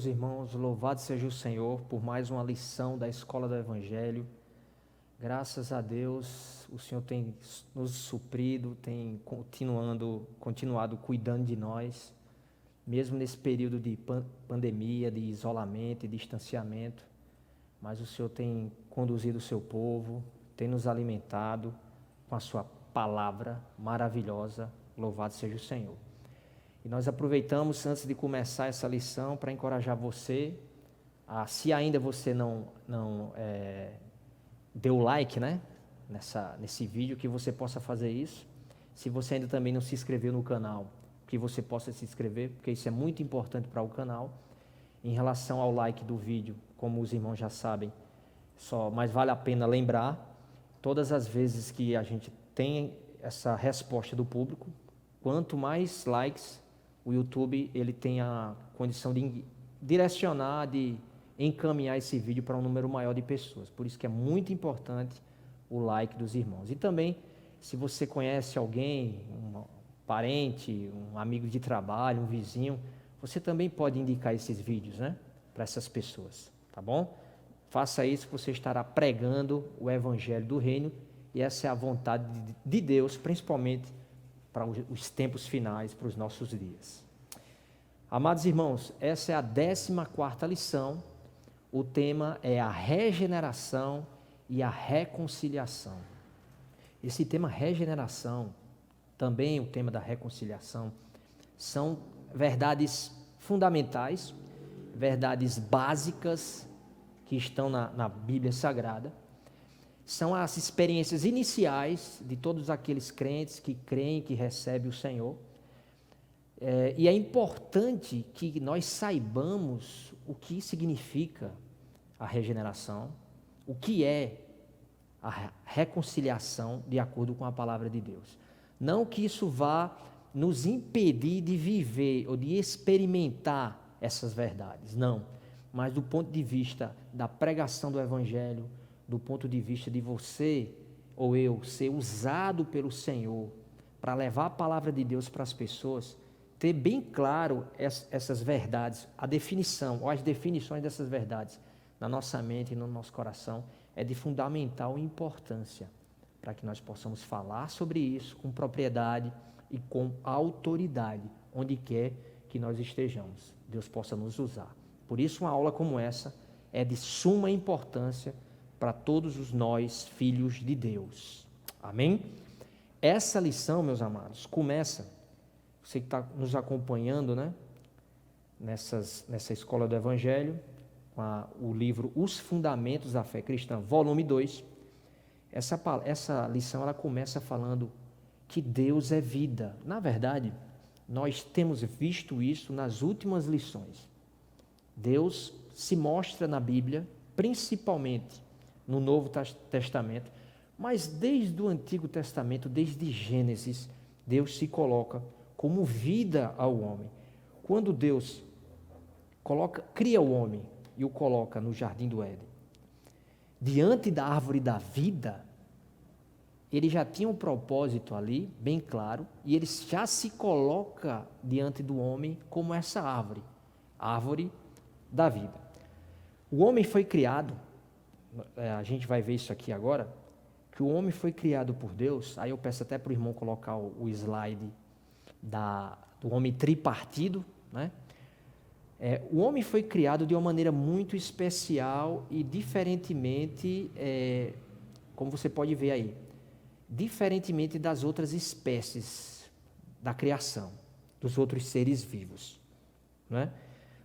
meus irmãos, louvado seja o Senhor por mais uma lição da Escola do Evangelho. Graças a Deus, o Senhor tem nos suprido, tem continuado cuidando de nós, mesmo nesse período de pandemia, de isolamento e distanciamento. Mas o Senhor tem conduzido o seu povo, tem nos alimentado com a sua palavra maravilhosa. Louvado seja o Senhor. E nós aproveitamos, antes de começar essa lição, para encorajar você, se ainda você não deu like, né, nesse vídeo, que você possa fazer isso. Se você ainda também não se inscreveu no canal, que você possa se inscrever, porque isso é muito importante para o canal. Em relação ao like do vídeo, como os irmãos já sabem, mas vale a pena lembrar, todas as vezes que a gente tem essa resposta do público, quanto mais likes, o YouTube ele tem a condição de direcionar, de encaminhar esse vídeo para um número maior de pessoas. Por isso que é muito importante o like dos irmãos. E também, se você conhece alguém, um parente, um amigo de trabalho, um vizinho, você também pode indicar esses vídeos, né, para essas pessoas, tá bom? Faça isso, você estará pregando o Evangelho do Reino, e essa é a vontade de Deus, principalmente para os tempos finais, para os nossos dias. Amados irmãos, essa é a 14ª lição. O tema é a regeneração e a reconciliação. Esse tema regeneração, também o tema da reconciliação, são verdades fundamentais, verdades básicas que estão na Bíblia Sagrada. São as experiências iniciais de todos aqueles crentes que creem, que recebem o Senhor. E é importante que nós saibamos o que significa a regeneração, o que é a reconciliação de acordo com a palavra de Deus. Não que isso vá nos impedir de viver ou de experimentar essas verdades, não. Mas do ponto de vista da pregação do Evangelho, do ponto de vista de você ou eu ser usado pelo Senhor para levar a palavra de Deus para as pessoas, ter bem claro essas verdades, a definição ou as definições dessas verdades na nossa mente e no nosso coração é de fundamental importância para que nós possamos falar sobre isso com propriedade e com autoridade, onde quer que nós estejamos. Deus possa nos usar. Por isso, uma aula como essa é de suma importância para todos os nós, filhos de Deus. Amém? Essa lição, meus amados, começa, você que está nos acompanhando, né, nessa escola do Evangelho, com o livro Os Fundamentos da Fé Cristã, volume 2, essa lição ela começa falando que Deus é vida. Na verdade, nós temos visto isso nas últimas lições. Deus se mostra na Bíblia, principalmente no Novo Testamento, mas desde o Antigo Testamento, desde Gênesis, Deus se coloca como vida ao homem. Quando Deus cria o homem e o coloca no jardim do Éden, diante da árvore da vida, ele já tinha um propósito ali, bem claro, e ele já se coloca diante do homem como essa árvore, árvore da vida. O homem foi criado, a gente vai ver isso aqui agora, que o homem foi criado por Deus. Aí eu peço até para o irmão colocar o slide do homem tripartido, né? O homem foi criado de uma maneira muito especial e diferentemente, como você pode ver aí, diferentemente das outras espécies da criação, dos outros seres vivos, né?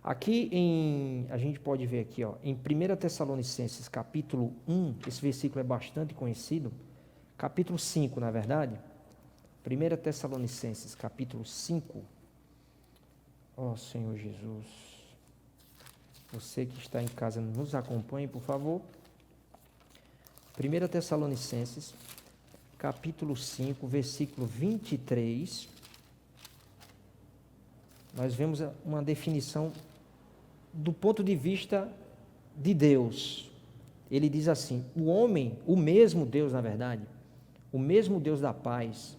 Aqui a gente pode ver aqui, em 1 Tessalonicenses capítulo 1, esse versículo é bastante conhecido, capítulo 5, na verdade, 1 Tessalonicenses capítulo 5, Senhor Jesus, você que está em casa nos acompanhe, por favor. 1 Tessalonicenses capítulo 5, versículo 23, nós vemos uma definição do ponto de vista de Deus. Ele diz assim: o homem, o mesmo Deus, na verdade, o mesmo Deus da paz,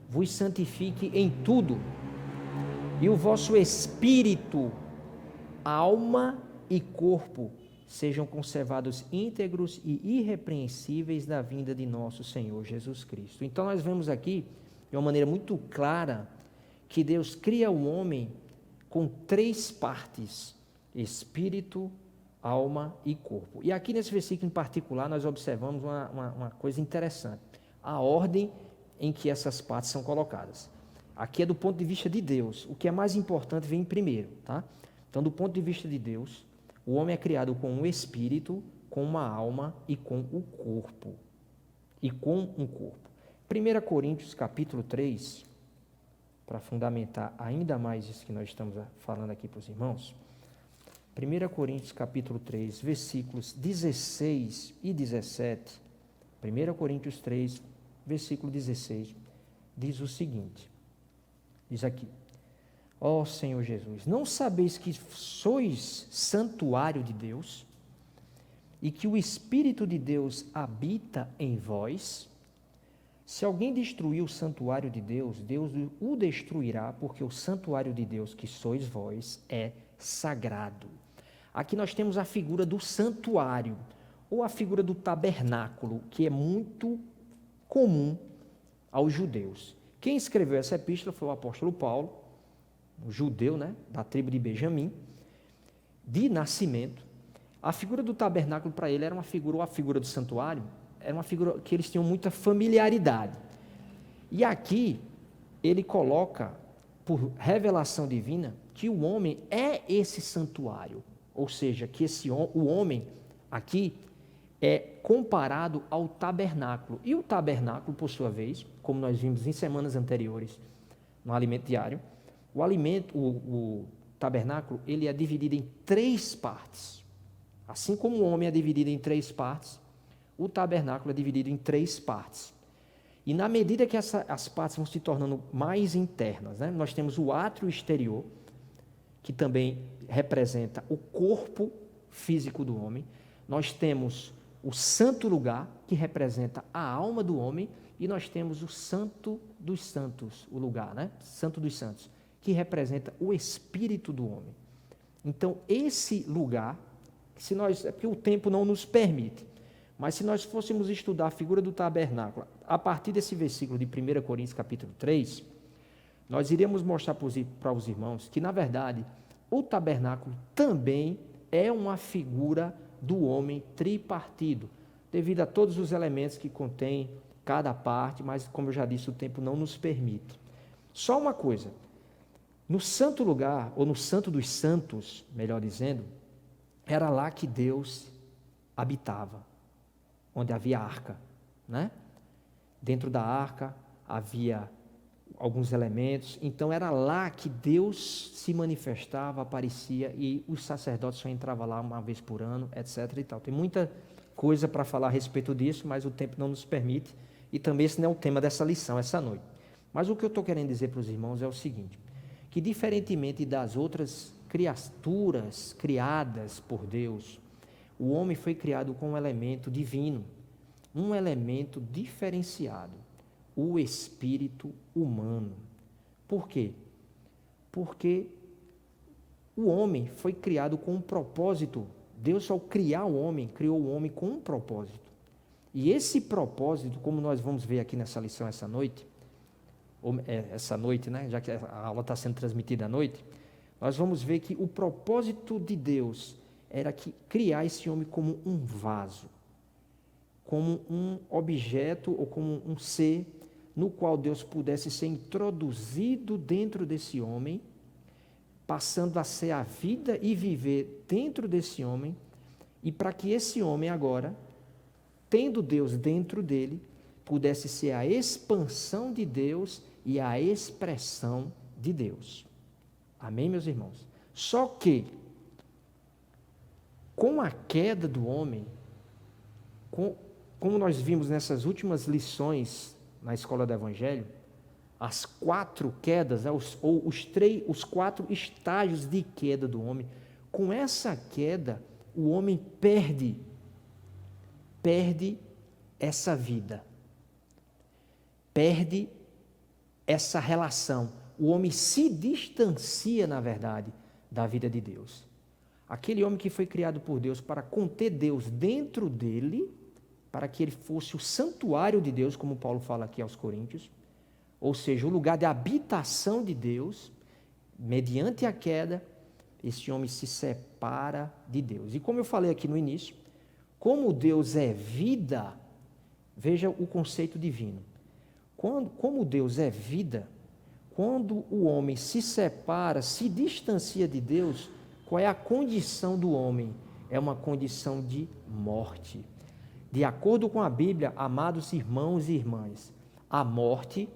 vos santifique em tudo, e o vosso espírito alma e corpo sejam conservados íntegros e irrepreensíveis da vinda de nosso Senhor Jesus Cristo. Então nós vemos aqui, de uma maneira muito clara, que Deus cria o homem com 3 partes: espírito, alma e corpo. E aqui nesse versículo em particular nós observamos uma coisa interessante: a ordem em que essas partes são colocadas. Aqui é do ponto de vista de Deus. O que é mais importante vem primeiro, tá? Então, do ponto de vista de Deus, o homem é criado com um espírito, com uma alma e com o corpo. E com um corpo. 1 Coríntios capítulo 3, para fundamentar ainda mais isso que nós estamos falando aqui para os irmãos. 1 Coríntios capítulo 3, versículos 16 e 17. 1 Coríntios 3, versículo 16, diz o seguinte. Diz aqui: ó Senhor Jesus, não sabeis que sois santuário de Deus e que o Espírito de Deus habita em vós? Se alguém destruir o santuário de Deus, Deus o destruirá, porque o santuário de Deus, que sois vós, é sagrado. Aqui nós temos a figura do santuário, ou a figura do tabernáculo, que é muito comum aos judeus. Quem escreveu essa epístola foi o apóstolo Paulo, um judeu, né, da tribo de Benjamim, de nascimento. A figura do tabernáculo para ele era uma figura, ou a figura do santuário, era uma figura que eles tinham muita familiaridade. E aqui ele coloca, por revelação divina, que o homem é esse santuário, ou seja, que o homem aqui é comparado ao tabernáculo. E o tabernáculo, por sua vez, como nós vimos em semanas anteriores, no alimento diário, o tabernáculo, ele é dividido em 3 partes. Assim como o homem é dividido em 3 partes, o tabernáculo é dividido em 3 partes. E na medida que as partes vão se tornando mais internas, né, nós temos o átrio exterior, que também representa o corpo físico do homem. Nós temos o santo lugar, que representa a alma do homem, e nós temos o santo dos santos, o lugar, né? Santo dos santos, que representa o espírito do homem. Então, esse lugar, é porque o tempo não nos permite, mas se nós fôssemos estudar a figura do tabernáculo, a partir desse versículo de 1 Coríntios capítulo 3, nós iremos mostrar para os irmãos que, na verdade, o tabernáculo também é uma figura do homem tripartido, devido a todos os elementos que contém cada parte, mas, como eu já disse, o tempo não nos permite. Só uma coisa: no santo lugar, ou no santo dos santos, melhor dizendo, era lá que Deus habitava, onde havia a arca, né? Dentro da arca havia alguns elementos, então era lá que Deus se manifestava, aparecia, e os sacerdotes só entravam lá uma vez por ano, etc. e tal. Tem muita coisa para falar a respeito disso, mas o tempo não nos permite, e também esse não é o tema dessa lição, essa noite. Mas o que eu estou querendo dizer para os irmãos é o seguinte, que diferentemente das outras criaturas criadas por Deus, o homem foi criado com um elemento divino, um elemento diferenciado, o espírito humano. Por quê? Porque o homem foi criado com um propósito. Deus, ao criar o homem, criou o homem com um propósito. E esse propósito, como nós vamos ver aqui nessa lição essa noite, né, já que a aula está sendo transmitida à noite, nós vamos ver que o propósito de Deus era criar esse homem como um vaso, como um objeto ou como um ser no qual Deus pudesse ser introduzido dentro desse homem, passando a ser a vida e viver dentro desse homem, e para que esse homem agora, tendo Deus dentro dele, pudesse ser a expansão de Deus e a expressão de Deus. Amém, meus irmãos? Só que, com a queda do homem, como nós vimos nessas últimas lições na escola do Evangelho, as 4 quedas, os 4 estágios de queda do homem, com essa queda, o homem perde essa vida, perde essa relação. O homem se distancia, na verdade, da vida de Deus. aquele homem que foi criado por Deus para conter Deus dentro dele, para que ele fosse o santuário de Deus, como Paulo fala aqui aos Coríntios, ou seja, o lugar de habitação de Deus, mediante a queda, esse homem se separa de Deus. E como eu falei aqui no início, como Deus é vida, veja o conceito divino. Como Deus é vida, quando o homem se separa, se distancia de Deus, qual é a condição do homem? É uma condição de morte. De acordo com a Bíblia, amados irmãos e irmãs, a morte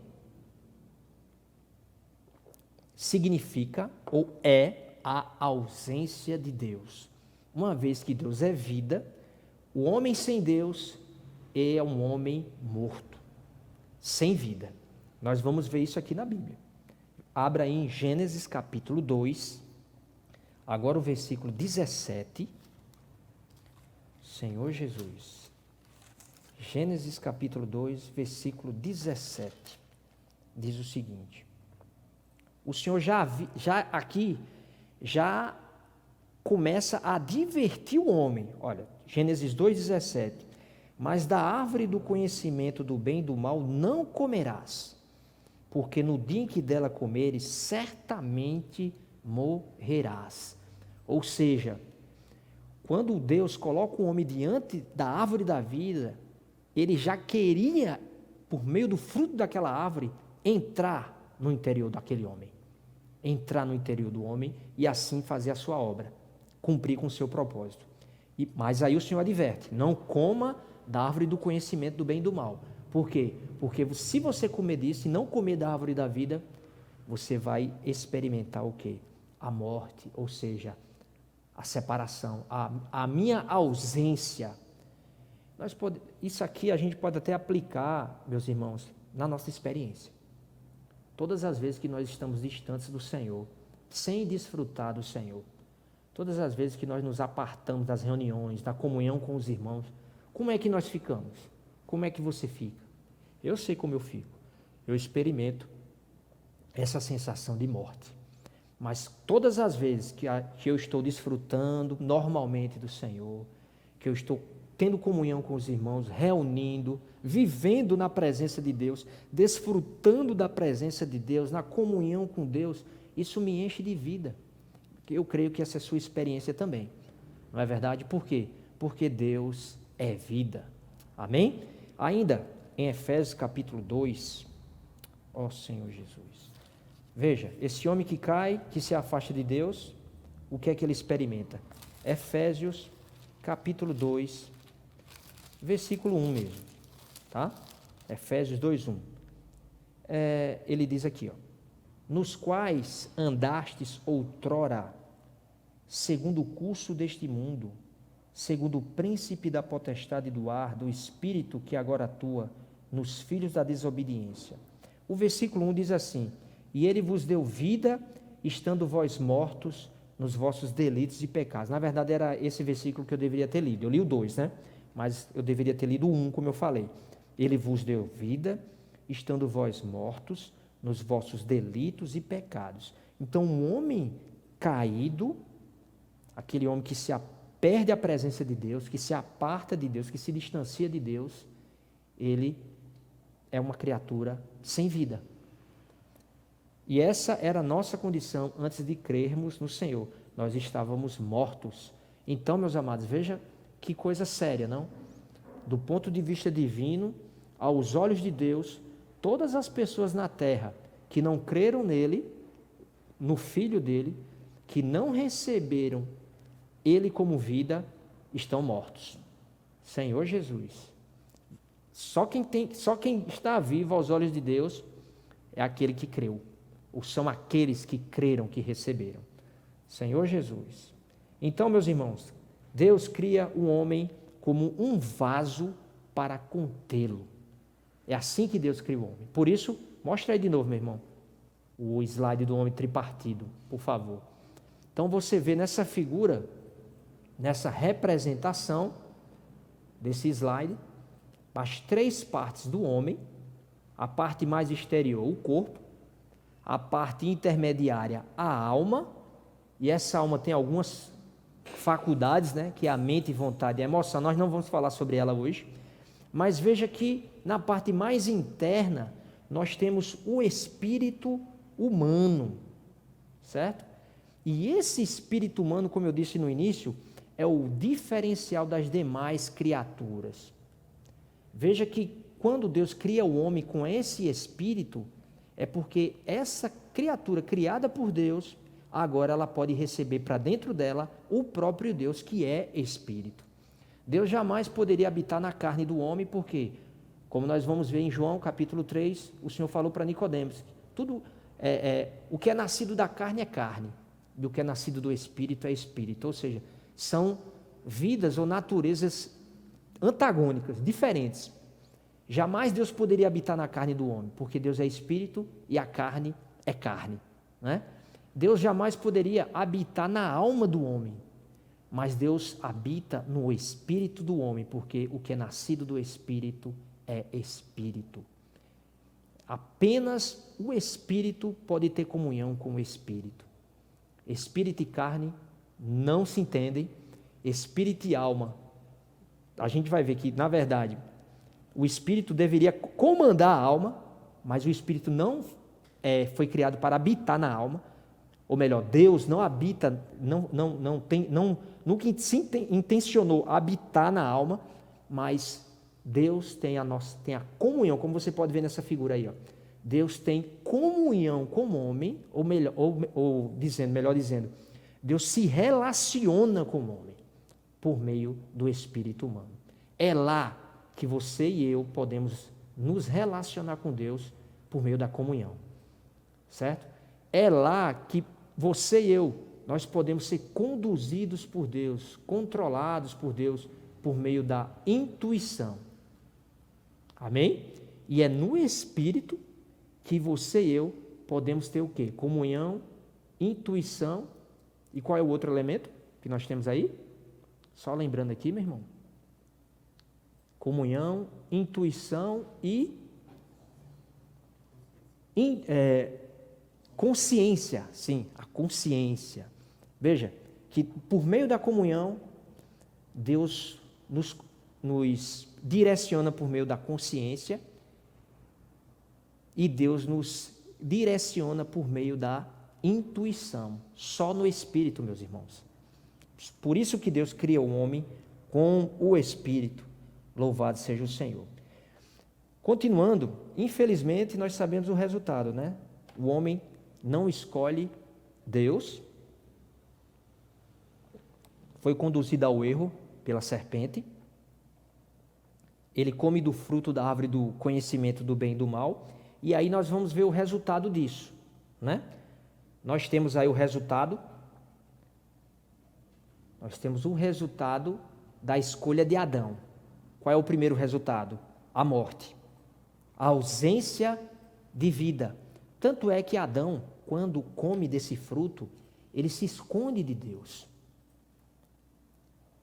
significa ou é a ausência de Deus. Uma vez que Deus é vida, o homem sem Deus é um homem morto, sem vida. Nós vamos ver isso aqui na Bíblia. Abra aí em Gênesis capítulo 2, agora o versículo 17. Senhor Jesus. Gênesis capítulo 2, versículo 17. Diz o seguinte: o Senhor já começa a advertir o homem. Olha, Gênesis 2,17. Mas da árvore do conhecimento do bem e do mal não comerás, porque no dia em que dela comeres, certamente morrerás. Ou seja, quando Deus coloca o homem diante da árvore da vida, ele já queria, por meio do fruto daquela árvore, entrar no interior daquele homem. Entrar no interior do homem e assim fazer a sua obra, cumprir com o seu propósito. Mas aí o Senhor adverte: não coma da árvore do conhecimento do bem e do mal. Por quê? Porque se você comer disso e não comer da árvore da vida, você vai experimentar o quê? A morte, ou seja, a separação, a minha ausência. Isso aqui a gente pode até aplicar, meus irmãos, na nossa experiência. Todas as vezes que nós estamos distantes do Senhor, sem desfrutar do Senhor, todas as vezes que nós nos apartamos das reuniões, da comunhão com os irmãos, como é que nós ficamos? Como é que você fica? Eu sei como eu fico. Eu experimento essa sensação de morte. Mas todas as vezes que eu estou desfrutando normalmente do Senhor, que eu estou tendo comunhão com os irmãos, reunindo, vivendo na presença de Deus, desfrutando da presença de Deus, na comunhão com Deus, isso me enche de vida. Eu creio que essa é a sua experiência também. Não é verdade? Por quê? Porque Deus é vida. Amém? Ainda em Efésios capítulo 2, ó Senhor Jesus. Veja, esse homem que cai, que se afasta de Deus, o que é que ele experimenta? Efésios capítulo 2, versículo 1 mesmo, tá? Efésios 2:1. Ele diz aqui, ó: nos quais andastes outrora, segundo o curso deste mundo, segundo o príncipe da potestade do ar, do espírito que agora atua nos filhos da desobediência. O versículo 1 diz assim: e ele vos deu vida, estando vós mortos nos vossos delitos e pecados. Na verdade, era esse versículo que eu deveria ter lido. Eu li o 2, né? Mas eu deveria ter lido o 1, como eu falei. Ele vos deu vida, estando vós mortos nos vossos delitos e pecados. Então, um homem caído, aquele homem que perde a presença de Deus, que se aparta de Deus, que se distancia de Deus, ele é uma criatura sem vida. E essa era a nossa condição antes de crermos no Senhor. Nós estávamos mortos. Então, meus amados, veja que coisa séria, não? Do ponto de vista divino, aos olhos de Deus, todas as pessoas na terra que não creram nele, no Filho dele, que não receberam ele como vida, estão mortos. Senhor Jesus. Só quem está vivo aos olhos de Deus é aquele que creu. Ou são aqueles que creram, que receberam. Senhor Jesus. Então, meus irmãos, Deus cria o homem como um vaso para contê-lo. É assim que Deus cria o homem. Por isso, mostra aí de novo, meu irmão, o slide do homem tripartido, por favor. Então, você vê nessa figura, nessa representação desse slide, as 3 partes do homem, a parte mais exterior, o corpo, a parte intermediária, a alma, e essa alma tem algumas faculdades, né, que é a mente, vontade e a emoção. Nós não vamos falar sobre ela hoje, mas veja que na parte mais interna nós temos o espírito humano, certo? E esse espírito humano, como eu disse no início, é o diferencial das demais criaturas. Veja que quando Deus cria o homem com esse espírito, é porque essa criatura criada por Deus, agora ela pode receber para dentro dela o próprio Deus, que é espírito. Deus jamais poderia habitar na carne do homem, porque, como nós vamos ver em João capítulo 3, o Senhor falou para Nicodemos, o que é nascido da carne é carne, e o que é nascido do espírito é espírito, ou seja, são vidas ou naturezas antagônicas, diferentes. Jamais Deus poderia habitar na carne do homem, porque Deus é espírito e a carne é carne, né? Deus jamais poderia habitar na alma do homem, mas Deus habita no espírito do homem, porque o que é nascido do espírito é espírito. Apenas o espírito pode ter comunhão com o espírito. Espírito e carne não se entendem, espírito e alma. A gente vai ver que, na verdade, o espírito deveria comandar a alma, mas o espírito não foi criado para habitar na alma, ou melhor, Deus não habita, nunca se intencionou habitar na alma, mas Deus tem a comunhão, como você pode ver nessa figura aí, ó. Deus tem comunhão com o homem, melhor dizendo, Deus se relaciona com o homem por meio do espírito humano. É lá que você e eu podemos nos relacionar com Deus por meio da comunhão, certo? É lá que você e eu, nós podemos ser conduzidos por Deus, controlados por Deus, por meio da intuição. Amém? E é no Espírito que você e eu podemos ter o quê? Comunhão, intuição, e qual é o outro elemento que nós temos aí? Só lembrando aqui, meu irmão. Comunhão, intuição e consciência, sim, a consciência. Veja, que por meio da comunhão, Deus nos direciona por meio da consciência e Deus nos direciona por meio da intuição, só no Espírito, meus irmãos. Por isso que Deus cria o homem com o Espírito. Louvado seja o Senhor. Continuando, infelizmente nós sabemos o resultado, né? O homem não escolhe Deus, foi conduzido ao erro pela serpente, ele come do fruto da árvore do conhecimento do bem e do mal, e aí nós vamos ver o resultado disso, né? Nós temos aí o resultado da escolha de Adão. Qual é o primeiro resultado? A morte, a ausência de vida. Tanto é que Adão, quando come desse fruto, ele se esconde de Deus.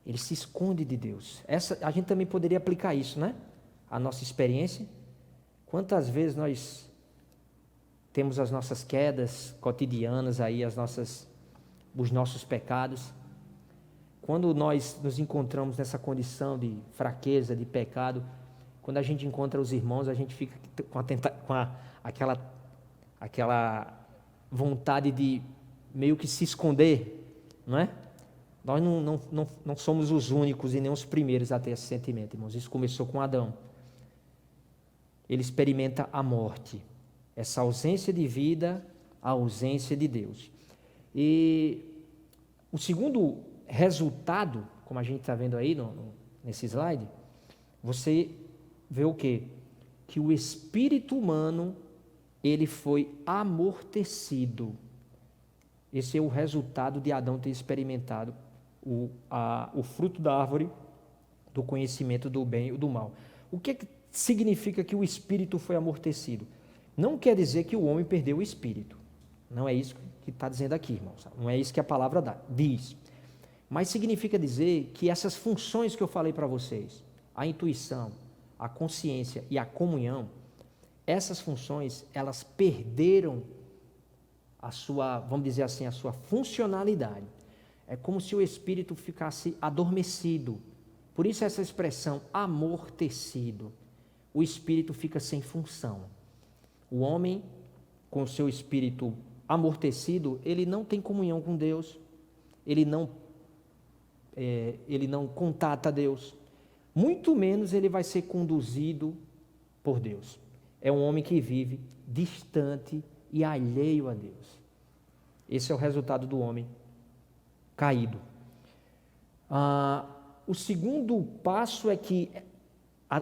Ele se esconde de Deus. A gente também poderia aplicar isso, né? A nossa experiência. Quantas vezes nós temos as nossas quedas cotidianas aí, os nossos pecados. Quando nós nos encontramos nessa condição de fraqueza, de pecado, quando a gente encontra os irmãos, a gente fica com aquela vontade de meio que se esconder, não é? Nós não somos os únicos e nem os primeiros a ter esse sentimento, irmãos. Isso começou com Adão. Ele experimenta a morte, essa ausência de vida, a ausência de Deus. E o segundo resultado, como a gente está vendo aí nesse slide, você vê o quê? Que o espírito humano, ele foi amortecido. Esse é o resultado de Adão ter experimentado o fruto da árvore do conhecimento do bem e do mal. O que significa que o espírito foi amortecido? Não quer dizer que o homem perdeu o espírito. Não é isso que está dizendo aqui, irmãos. Não é isso que a palavra diz. Mas significa dizer que essas funções que eu falei para vocês, a intuição, a consciência e a comunhão, essas funções, elas perderam a sua, vamos dizer assim, a sua funcionalidade. É como se o espírito ficasse adormecido. Por isso essa expressão, amortecido. O espírito fica sem função. O homem, com o seu espírito amortecido, ele não tem comunhão com Deus, ele não contata Deus, muito menos ele vai ser conduzido por Deus. É um homem que vive distante e alheio a Deus. Esse é o resultado do homem caído. O segundo passo é que,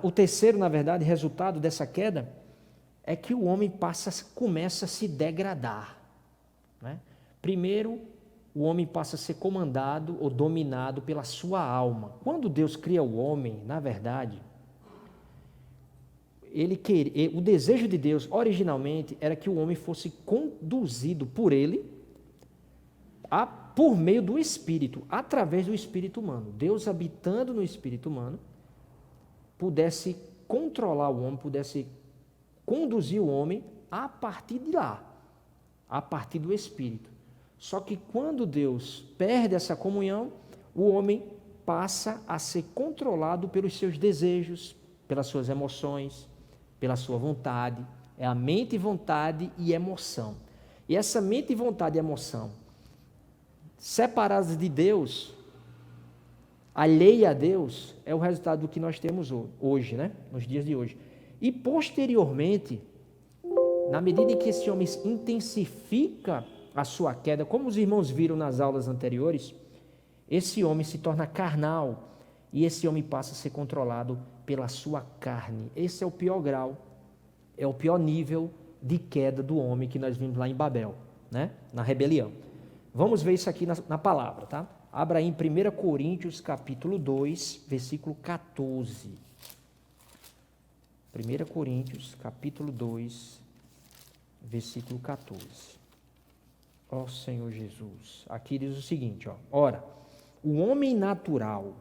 o terceiro, na verdade, resultado dessa queda, é que o homem começa a se degradar. Né? Primeiro, o homem passa a ser comandado ou dominado pela sua alma. Quando Deus cria o homem, na verdade, o desejo de Deus, originalmente, era que o homem fosse conduzido por ele, por meio do Espírito, através do Espírito humano. Deus, habitando no Espírito humano, pudesse controlar o homem, pudesse conduzir o homem a partir de lá, a partir do Espírito. Só que quando Deus perde essa comunhão, o homem passa a ser controlado pelos seus desejos, pelas suas emoções, pela sua vontade. É a mente, vontade e emoção. E essa mente, vontade e emoção, separadas de Deus, alheia a Deus, é o resultado do que nós temos hoje, né? Nos dias de hoje. E posteriormente, na medida em que esse homem intensifica a sua queda, como os irmãos viram nas aulas anteriores, esse homem se torna carnal e esse homem passa a ser controlado pela sua carne. Esse é o pior grau, é o pior nível de queda do homem que nós vimos lá em Babel, né? Na rebelião. Vamos ver isso aqui na palavra, tá? Abra aí em 1 Coríntios capítulo 2, versículo 14. 1 Coríntios capítulo 2, versículo 14. Ó Senhor Jesus, aqui diz o seguinte, ó: ora, o homem natural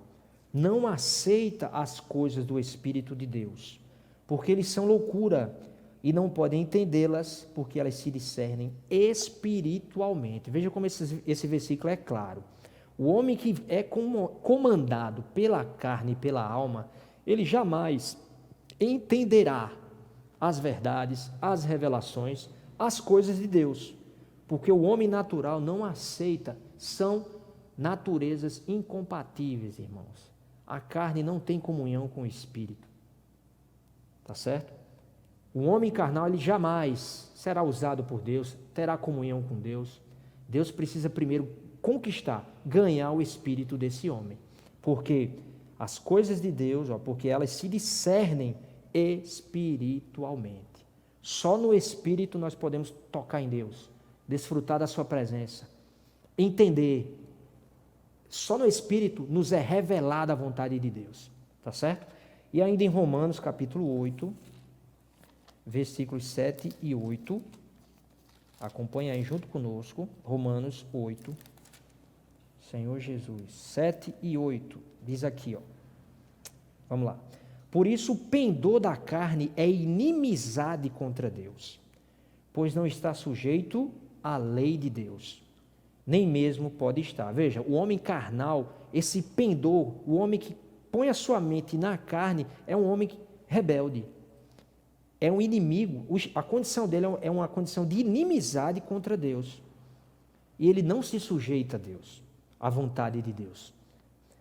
não aceita as coisas do Espírito de Deus, porque eles são loucura e não podem entendê-las, porque elas se discernem espiritualmente. Veja como esse versículo é claro. O homem que é comandado pela carne e pela alma, ele jamais entenderá as verdades, as revelações, as coisas de Deus, porque o homem natural não aceita, são naturezas incompatíveis, irmãos. A carne não tem comunhão com o Espírito, tá certo? O homem carnal, ele jamais será usado por Deus, terá comunhão com Deus. Deus precisa primeiro conquistar, ganhar o espírito desse homem, porque as coisas de Deus, porque elas se discernem espiritualmente. Só no Espírito nós podemos tocar em Deus, desfrutar da sua presença, entender. Só no Espírito nos é revelada a vontade de Deus, tá certo? E ainda em Romanos capítulo 8, versículos 7 e 8, acompanha aí junto conosco, Romanos 8, Senhor Jesus, 7 e 8, diz aqui, ó, vamos lá. Por isso o pendor da carne é inimizade contra Deus, pois não está sujeito à lei de Deus, nem mesmo pode estar. Veja, o homem carnal, esse pendor, o homem que põe a sua mente na carne, é um homem rebelde, é um inimigo, a condição dele é uma condição de inimizade contra Deus, e ele não se sujeita a Deus, à vontade de Deus.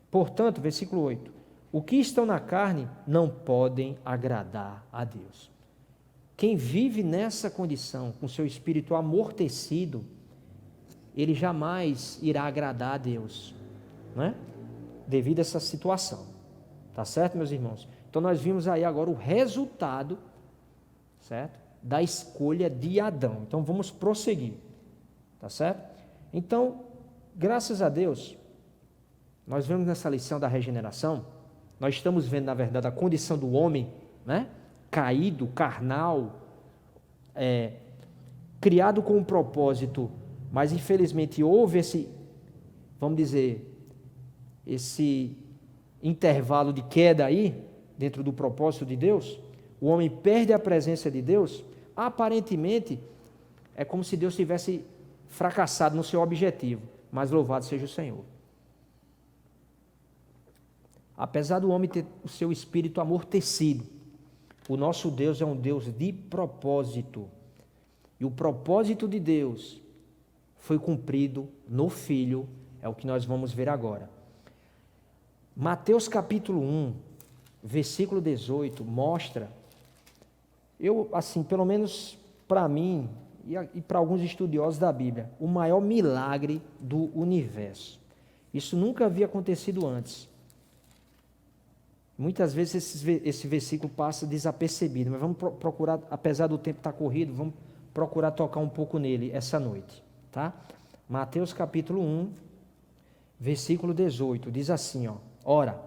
Portanto, versículo 8, o que estão na carne não podem agradar a Deus. Quem vive nessa condição, com seu espírito amortecido, ele jamais irá agradar a Deus, né? Devido a essa situação. Tá certo, meus irmãos? Então nós vimos aí agora o resultado, certo? Da escolha de Adão. Então vamos prosseguir. Tá certo? Então, graças a Deus, nós vemos nessa lição da regeneração, nós estamos vendo, na verdade, a condição do homem, né? Caído, carnal, criado com um propósito, mas infelizmente houve esse, vamos dizer, esse intervalo de queda aí, dentro do propósito de Deus. O homem perde a presença de Deus, aparentemente é como se Deus tivesse fracassado no seu objetivo, mas louvado seja o Senhor. apesar do homem ter o seu espírito amortecido, o nosso Deus é um Deus de propósito. E o propósito de Deus foi cumprido no Filho, é o que nós vamos ver agora. Mateus capítulo 1, versículo 18, mostra, pelo menos para mim e para alguns estudiosos da Bíblia, o maior milagre do universo. Isso nunca havia acontecido antes. Muitas vezes esse versículo passa desapercebido, mas vamos procurar, apesar do tempo estar corrido, vamos procurar tocar um pouco nele essa noite, tá? Mateus capítulo 1, versículo 18, diz assim, ó: Ora,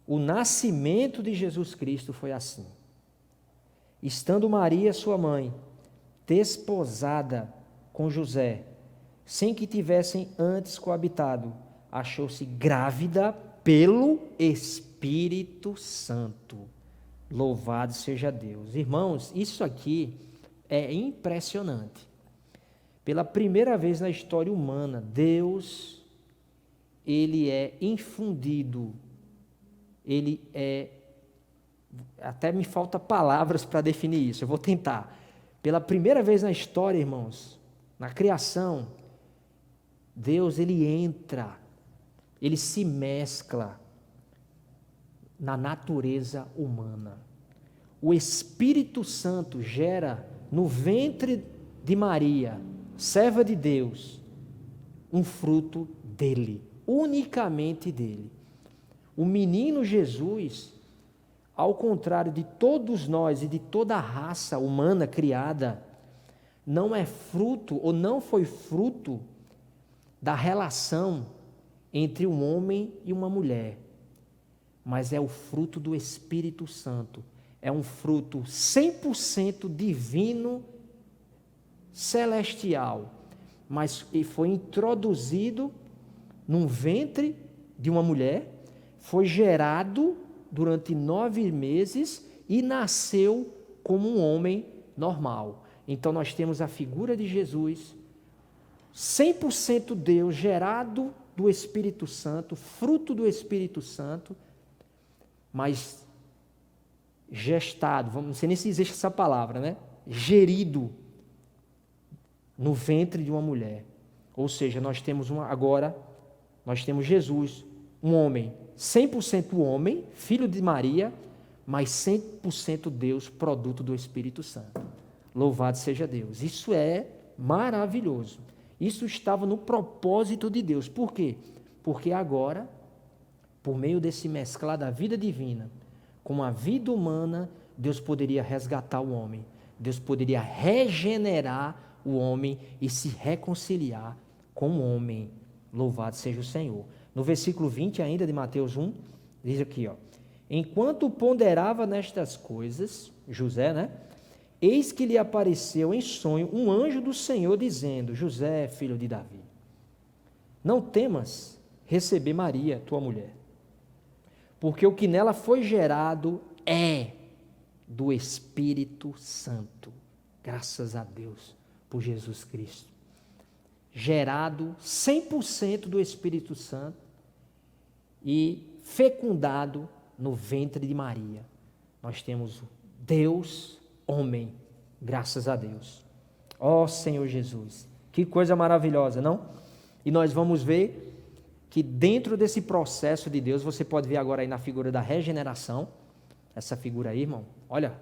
o nascimento de Jesus Cristo foi assim. Estando Maria, sua mãe, desposada com José, sem que tivessem antes coabitado, achou-se grávida pelo Espírito Santo. Louvado seja Deus. Irmãos, isso aqui é impressionante. Pela primeira vez na história humana, Deus, ele é infundido, até me falta palavras para definir isso, eu vou tentar. Pela primeira vez na história, irmãos, na criação, Deus, ele entra, ele se mescla na natureza humana. O Espírito Santo gera no ventre de Maria, serva de Deus, um fruto dele, unicamente dele. O menino Jesus, ao contrário de todos nós e de toda a raça humana criada, não é fruto ou não foi fruto da relação entre um homem e uma mulher, mas é o fruto do Espírito Santo. É um fruto 100% divino, celestial, mas foi introduzido num ventre de uma mulher, foi gerado durante 9 meses e nasceu como um homem normal. Então nós temos a figura de Jesus, 100% Deus, gerado do Espírito Santo, fruto do Espírito Santo, mas gestado, não sei nem se existe essa palavra, né? Gerido no ventre de uma mulher. Ou seja, nós temos Jesus, um homem, 100% homem, filho de Maria, mas 100% Deus, produto do Espírito Santo. Louvado seja Deus. Isso é maravilhoso. Isso estava no propósito de Deus. Por quê? Porque agora, por meio desse mesclar da vida divina com a vida humana, Deus poderia resgatar o homem. Deus poderia regenerar o homem e se reconciliar com o homem. Louvado seja o Senhor. No versículo 20 ainda de Mateus 1, diz aqui, ó: Enquanto ponderava nestas coisas, José, né? Eis que lhe apareceu em sonho um anjo do Senhor, dizendo: José, filho de Davi, não temas receber Maria, tua mulher, porque o que nela foi gerado é do Espírito Santo. Graças a Deus por Jesus Cristo. Gerado 100% do Espírito Santo e fecundado no ventre de Maria. Nós temos Deus, homem, graças a Deus. Ó Senhor Jesus, que coisa maravilhosa, não? E nós vamos ver que dentro desse processo de Deus, você pode ver agora aí na figura da regeneração, essa figura aí, irmão, olha,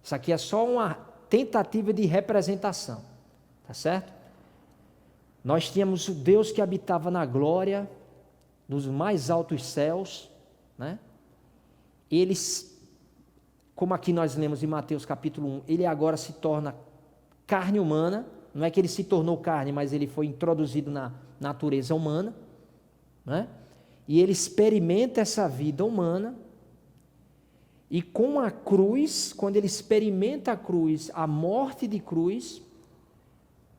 isso aqui é só uma tentativa de representação, tá certo? Nós tínhamos o Deus que habitava na glória, nos mais altos céus, né? Eles, como aqui nós lemos em Mateus capítulo 1, ele agora se torna carne humana, não é que ele se tornou carne, mas ele foi introduzido na natureza humana, né? E ele experimenta essa vida humana, e com a cruz, quando ele experimenta a cruz, a morte de cruz,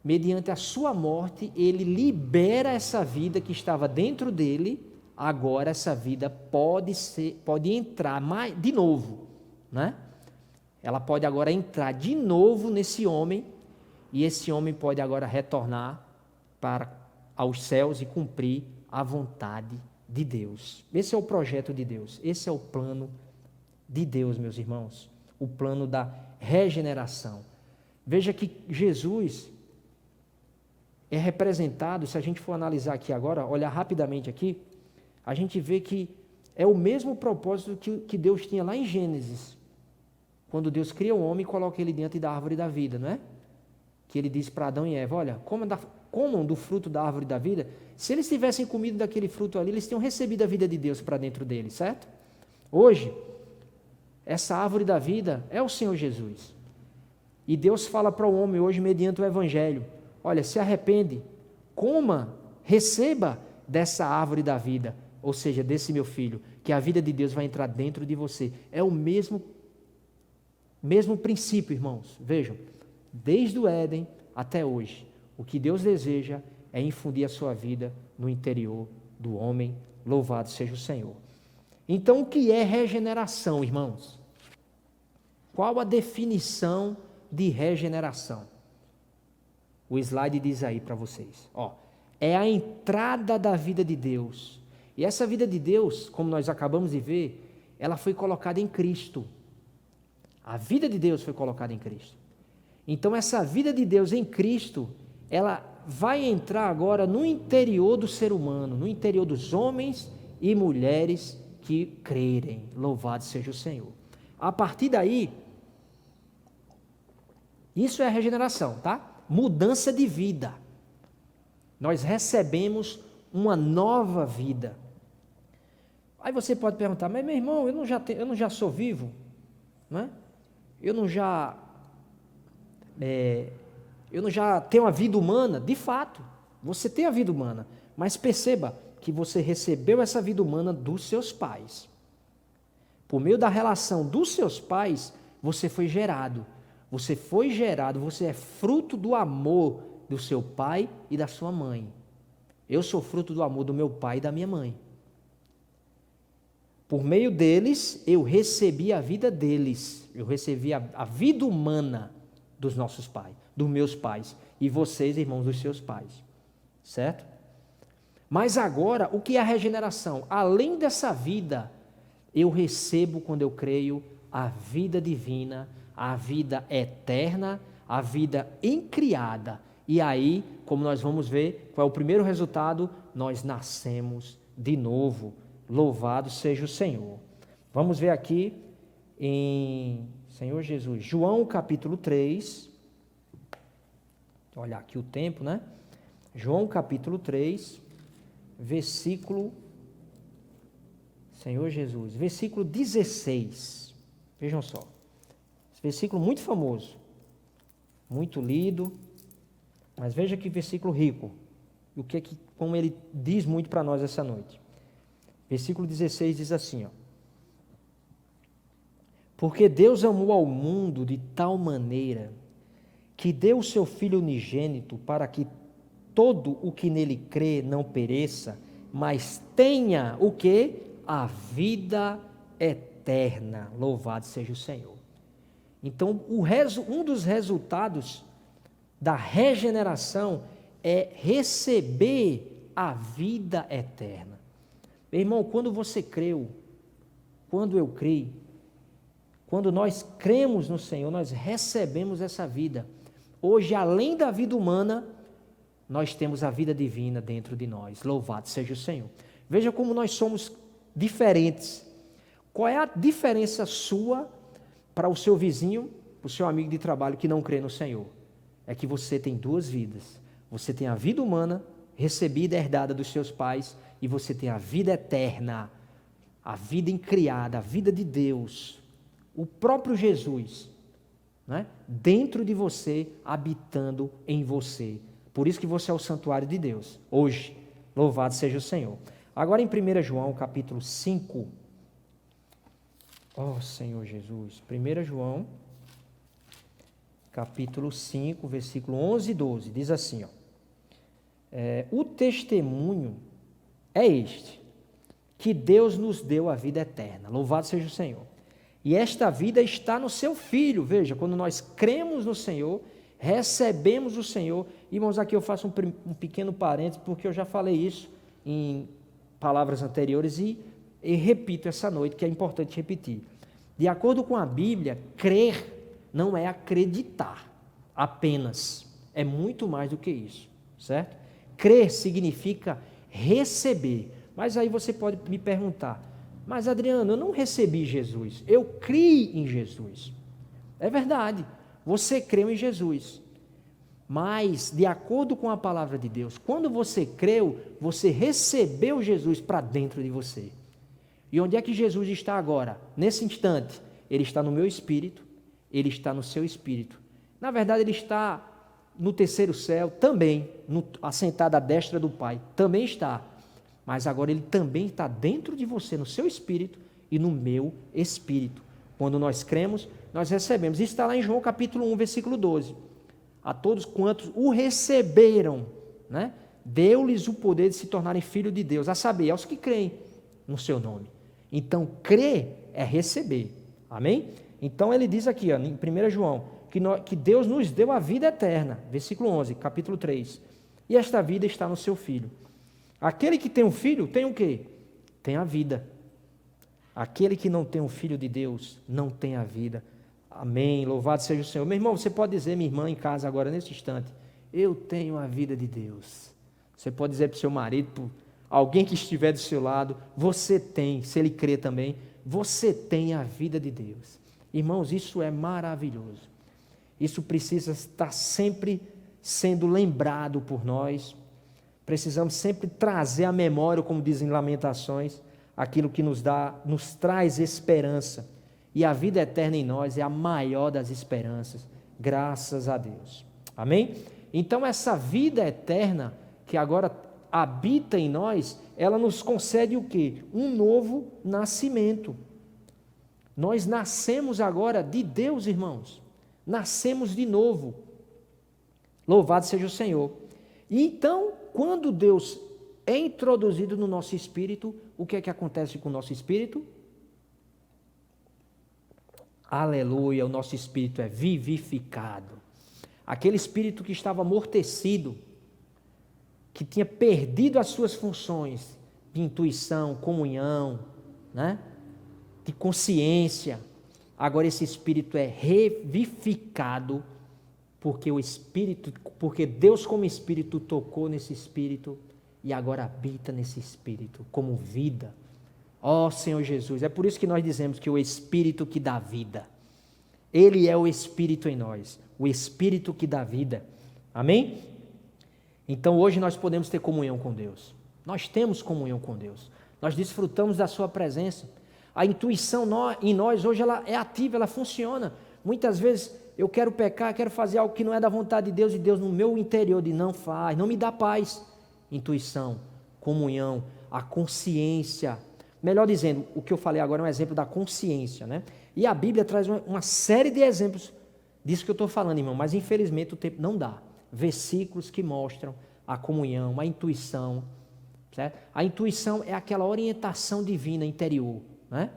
mediante a sua morte, ele libera essa vida que estava dentro dele. Agora essa vida pode entrar de novo, né? Ela pode agora entrar de novo nesse homem, e esse homem pode agora retornar aos céus e cumprir a vontade de Deus. Esse é o projeto de Deus. Esse é o plano de Deus, meus irmãos. O plano da regeneração. Veja que Jesus é representado, se a gente for analisar aqui agora, olhar rapidamente aqui, a gente vê que é o mesmo propósito que Deus tinha lá em Gênesis, quando Deus cria o homem e coloca ele diante da árvore da vida, não é? Que ele diz para Adão e Eva, olha, comam do fruto da árvore da vida. Se eles tivessem comido daquele fruto ali, eles tinham recebido a vida de Deus para dentro deles, certo? Hoje, essa árvore da vida é o Senhor Jesus. E Deus fala para o homem hoje, mediante o Evangelho, olha, se arrepende, coma, receba dessa árvore da vida, ou seja, desse meu filho, que a vida de Deus vai entrar dentro de você. É o mesmo princípio, irmãos. Vejam, desde o Éden até hoje, o que Deus deseja é infundir a sua vida no interior do homem. Louvado seja o Senhor. Então, o que é regeneração, irmãos? Qual a definição de regeneração? O slide diz aí para vocês. É a entrada da vida de Deus. E essa vida de Deus, como nós acabamos de ver, ela foi colocada em Cristo. A vida de Deus foi colocada em Cristo. Então, essa vida de Deus em Cristo, ela vai entrar agora no interior do ser humano, no interior dos homens e mulheres que crerem. Louvado seja o Senhor. A partir daí, isso é a regeneração, tá? Mudança de vida. Nós recebemos uma nova vida. Aí você pode perguntar, mas meu irmão, eu não já sou vivo? Não é? Eu não já tenho a vida humana? De fato, você tem a vida humana, mas perceba que você recebeu essa vida humana dos seus pais. Por meio da relação dos seus pais, você foi gerado. Você foi gerado, você é fruto do amor do seu pai e da sua mãe. Eu sou fruto do amor do meu pai e da minha mãe. Por meio deles, eu recebi a vida deles. Eu recebi a vida humana dos nossos pais, dos meus pais. E vocês, irmãos, dos seus pais. Certo? Mas agora, o que é a regeneração? Além dessa vida, eu recebo, quando eu creio, a vida divina, a vida eterna, a vida incriada. E aí, como nós vamos ver, qual é o primeiro resultado? Nós nascemos de novo. Louvado seja o Senhor. Vamos ver aqui em Senhor Jesus, João capítulo 3. Olha aqui o tempo, né? João capítulo 3, versículo Senhor Jesus, versículo 16. Vejam só. Esse versículo muito famoso, muito lido, mas veja que versículo rico. E como ele diz muito para nós essa noite. Versículo 16 diz assim, porque Deus amou ao mundo de tal maneira que deu o seu Filho unigênito para que todo o que nele crê não pereça, mas tenha o quê? A vida eterna. Louvado seja o Senhor. Então, um dos resultados da regeneração é receber a vida eterna. Meu irmão, quando você creu, quando eu creio, quando nós cremos no Senhor, nós recebemos essa vida. Hoje, além da vida humana, nós temos a vida divina dentro de nós. Louvado seja o Senhor. Veja como nós somos diferentes. Qual é a diferença sua para o seu vizinho, para o seu amigo de trabalho que não crê no Senhor? É que você tem duas vidas. Você tem a vida humana, recebida, herdada dos seus pais, e você tem a vida eterna, a vida incriada, a vida de Deus, o próprio Jesus, né? Dentro de você, habitando em você. Por isso que você é o santuário de Deus, hoje. Louvado seja o Senhor. Agora em 1 João, capítulo 5. Oh, Senhor Jesus. 1 João, capítulo 5, versículo 11 e 12. Diz assim, o testemunho é este, que Deus nos deu a vida eterna. Louvado seja o Senhor. E esta vida está no seu Filho. Veja, quando nós cremos no Senhor, recebemos o Senhor. Irmãos, aqui eu faço um pequeno parênteses, porque eu já falei isso em palavras anteriores e repito essa noite, que é importante repetir. De acordo com a Bíblia, crer não é acreditar apenas. É muito mais do que isso, certo? Crer significa receber. Mas aí você pode me perguntar, mas Adriano, eu não recebi Jesus, eu criei em Jesus. É verdade, você creu em Jesus. Mas, de acordo com a palavra de Deus, quando você creu, você recebeu Jesus para dentro de você. E onde é que Jesus está agora? Nesse instante, Ele está no meu espírito, Ele está no seu espírito. Na verdade, Ele está no terceiro céu também, assentado à destra do Pai, também está. Mas agora Ele também está dentro de você, no seu espírito e no meu espírito. Quando nós cremos, nós recebemos. Isso está lá em João capítulo 1, versículo 12. A todos quantos o receberam, né? Deu-lhes o poder de se tornarem filhos de Deus, a saber, aos que creem no seu nome. Então, crer é receber. Amém? Então, ele diz aqui, ó, em 1 João, que Deus nos deu a vida eterna. Versículo 11, capítulo 3. E esta vida está no seu Filho. Aquele que tem um filho, tem o quê? Tem a vida. Aquele que não tem um filho de Deus, não tem a vida. Amém, louvado seja o Senhor. Meu irmão, você pode dizer, minha irmã, em casa agora, nesse instante, eu tenho a vida de Deus. Você pode dizer para o seu marido, para alguém que estiver do seu lado, você tem, se ele crê também, você tem a vida de Deus. Irmãos, isso é maravilhoso. Isso precisa estar sempre sendo lembrado por nós. Precisamos sempre trazer à memória, como dizem Lamentações, aquilo que nos traz esperança. E a vida eterna em nós é a maior das esperanças, graças a Deus. Amém? Então essa vida eterna que agora habita em nós, ela nos concede o quê? Um novo nascimento. Nós nascemos agora de Deus, irmãos. Nascemos de novo. Louvado seja o Senhor. E então, quando Deus é introduzido no nosso espírito, o que é que acontece com o nosso espírito? Aleluia, o nosso espírito é vivificado. Aquele espírito que estava amortecido, que tinha perdido as suas funções de intuição, comunhão, né? De consciência. Agora esse espírito é revivificado, porque Deus como espírito tocou nesse espírito e agora habita nesse espírito como vida. Ó Senhor Jesus, é por isso que nós dizemos que o Espírito que dá vida, Ele é o Espírito em nós, o Espírito que dá vida, amém? Então hoje nós podemos ter comunhão com Deus, nós temos comunhão com Deus, nós desfrutamos da sua presença, a intuição em nós hoje ela é ativa, ela funciona, muitas vezes eu quero pecar, quero fazer algo que não é da vontade de Deus e Deus no meu interior diz, não faz, não me dá paz, intuição, comunhão, a consciência. Melhor dizendo, o que eu falei agora é um exemplo da consciência, né? E a Bíblia traz uma série de exemplos disso que eu estou falando, irmão, mas infelizmente o tempo não dá. Versículos que mostram a comunhão, a intuição, certo? A intuição é aquela orientação divina interior, né?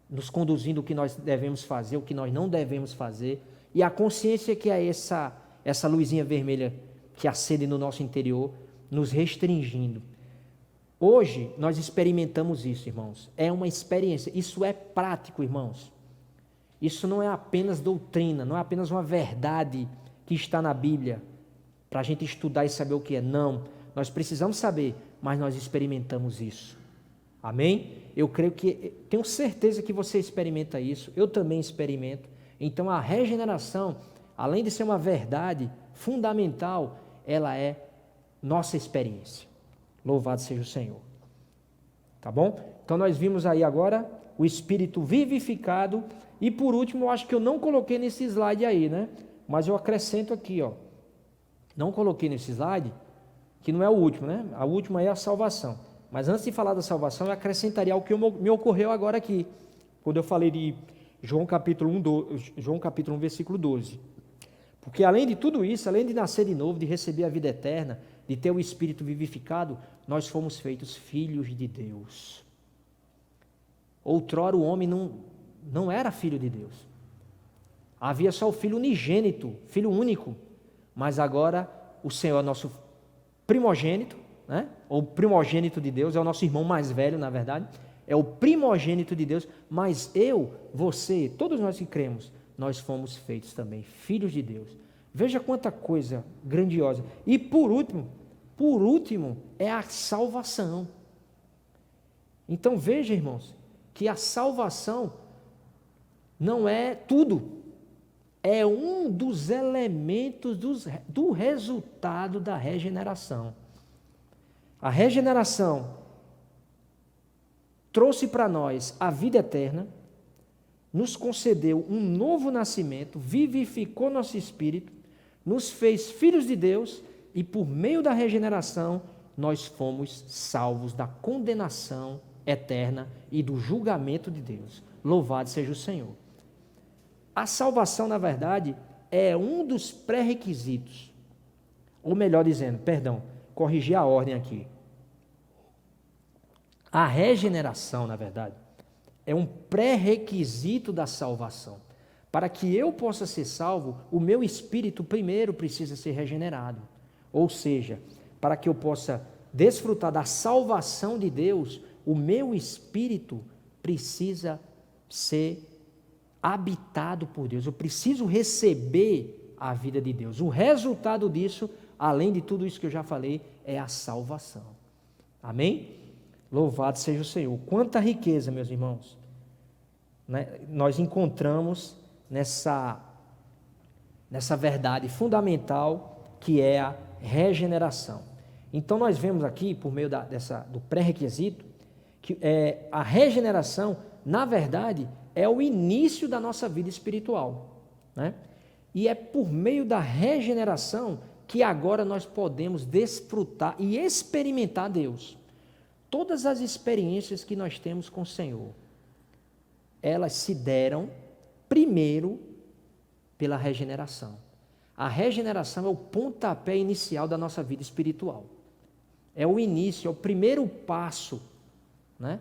Nos conduzindo o que nós devemos fazer, o que nós não devemos fazer. E a consciência que é essa luzinha vermelha que acende no nosso interior, nos restringindo. Hoje, nós experimentamos isso, irmãos. É uma experiência. Isso é prático, irmãos. Isso não é apenas doutrina, não é apenas uma verdade que está na Bíblia para a gente estudar e saber o que é. Não. Nós precisamos saber, mas nós experimentamos isso. Amém? Eu tenho certeza que você experimenta isso. Eu também experimento. Então, a regeneração, além de ser uma verdade fundamental, ela é nossa experiência. Louvado seja o Senhor. Tá bom? Então nós vimos aí agora o Espírito vivificado. E por último, eu acho que eu não coloquei nesse slide aí, né? Mas eu acrescento aqui, ó. Não coloquei nesse slide, que não é o último, né? A última é a salvação. Mas antes de falar da salvação, eu acrescentaria algo que me ocorreu agora aqui. Quando eu falei de João capítulo 1, versículo 12. Porque além de tudo isso, além de nascer de novo, de receber a vida eterna, de ter o Espírito vivificado, nós fomos feitos filhos de Deus. Outrora o homem não era filho de Deus. Havia só o Filho unigênito, Filho único. Mas agora o Senhor é nosso primogênito, né? Ou primogênito de Deus, é o nosso irmão mais velho, na verdade, é o primogênito de Deus, mas eu, você, todos nós que cremos, nós fomos feitos também filhos de Deus. Veja quanta coisa grandiosa. E por último, é a salvação. Então veja, irmãos, que a salvação não é tudo. É um dos elementos do resultado da regeneração. A regeneração trouxe para nós a vida eterna, nos concedeu um novo nascimento, vivificou nosso espírito, nos fez filhos de Deus e por meio da regeneração nós fomos salvos da condenação eterna e do julgamento de Deus. Louvado seja o Senhor. A salvação, na verdade, é um dos pré-requisitos, ou melhor dizendo, corrigir a ordem aqui. A regeneração, na verdade, é um pré-requisito da salvação. Para que eu possa ser salvo, o meu espírito primeiro precisa ser regenerado. Ou seja, para que eu possa desfrutar da salvação de Deus, o meu espírito precisa ser habitado por Deus. Eu preciso receber a vida de Deus. O resultado disso, além de tudo isso que eu já falei, é a salvação. Amém? Louvado seja o Senhor. Quanta riqueza, meus irmãos, né, nós encontramos nessa verdade fundamental que é a regeneração. Então nós vemos aqui, por meio do pré-requisito, que a regeneração, na verdade, é o início da nossa vida espiritual, né? E é por meio da regeneração que agora nós podemos desfrutar e experimentar Deus. Todas as experiências que nós temos com o Senhor, elas se deram primeiro pela regeneração. A regeneração é o pontapé inicial da nossa vida espiritual. É o início, é o primeiro passo, né,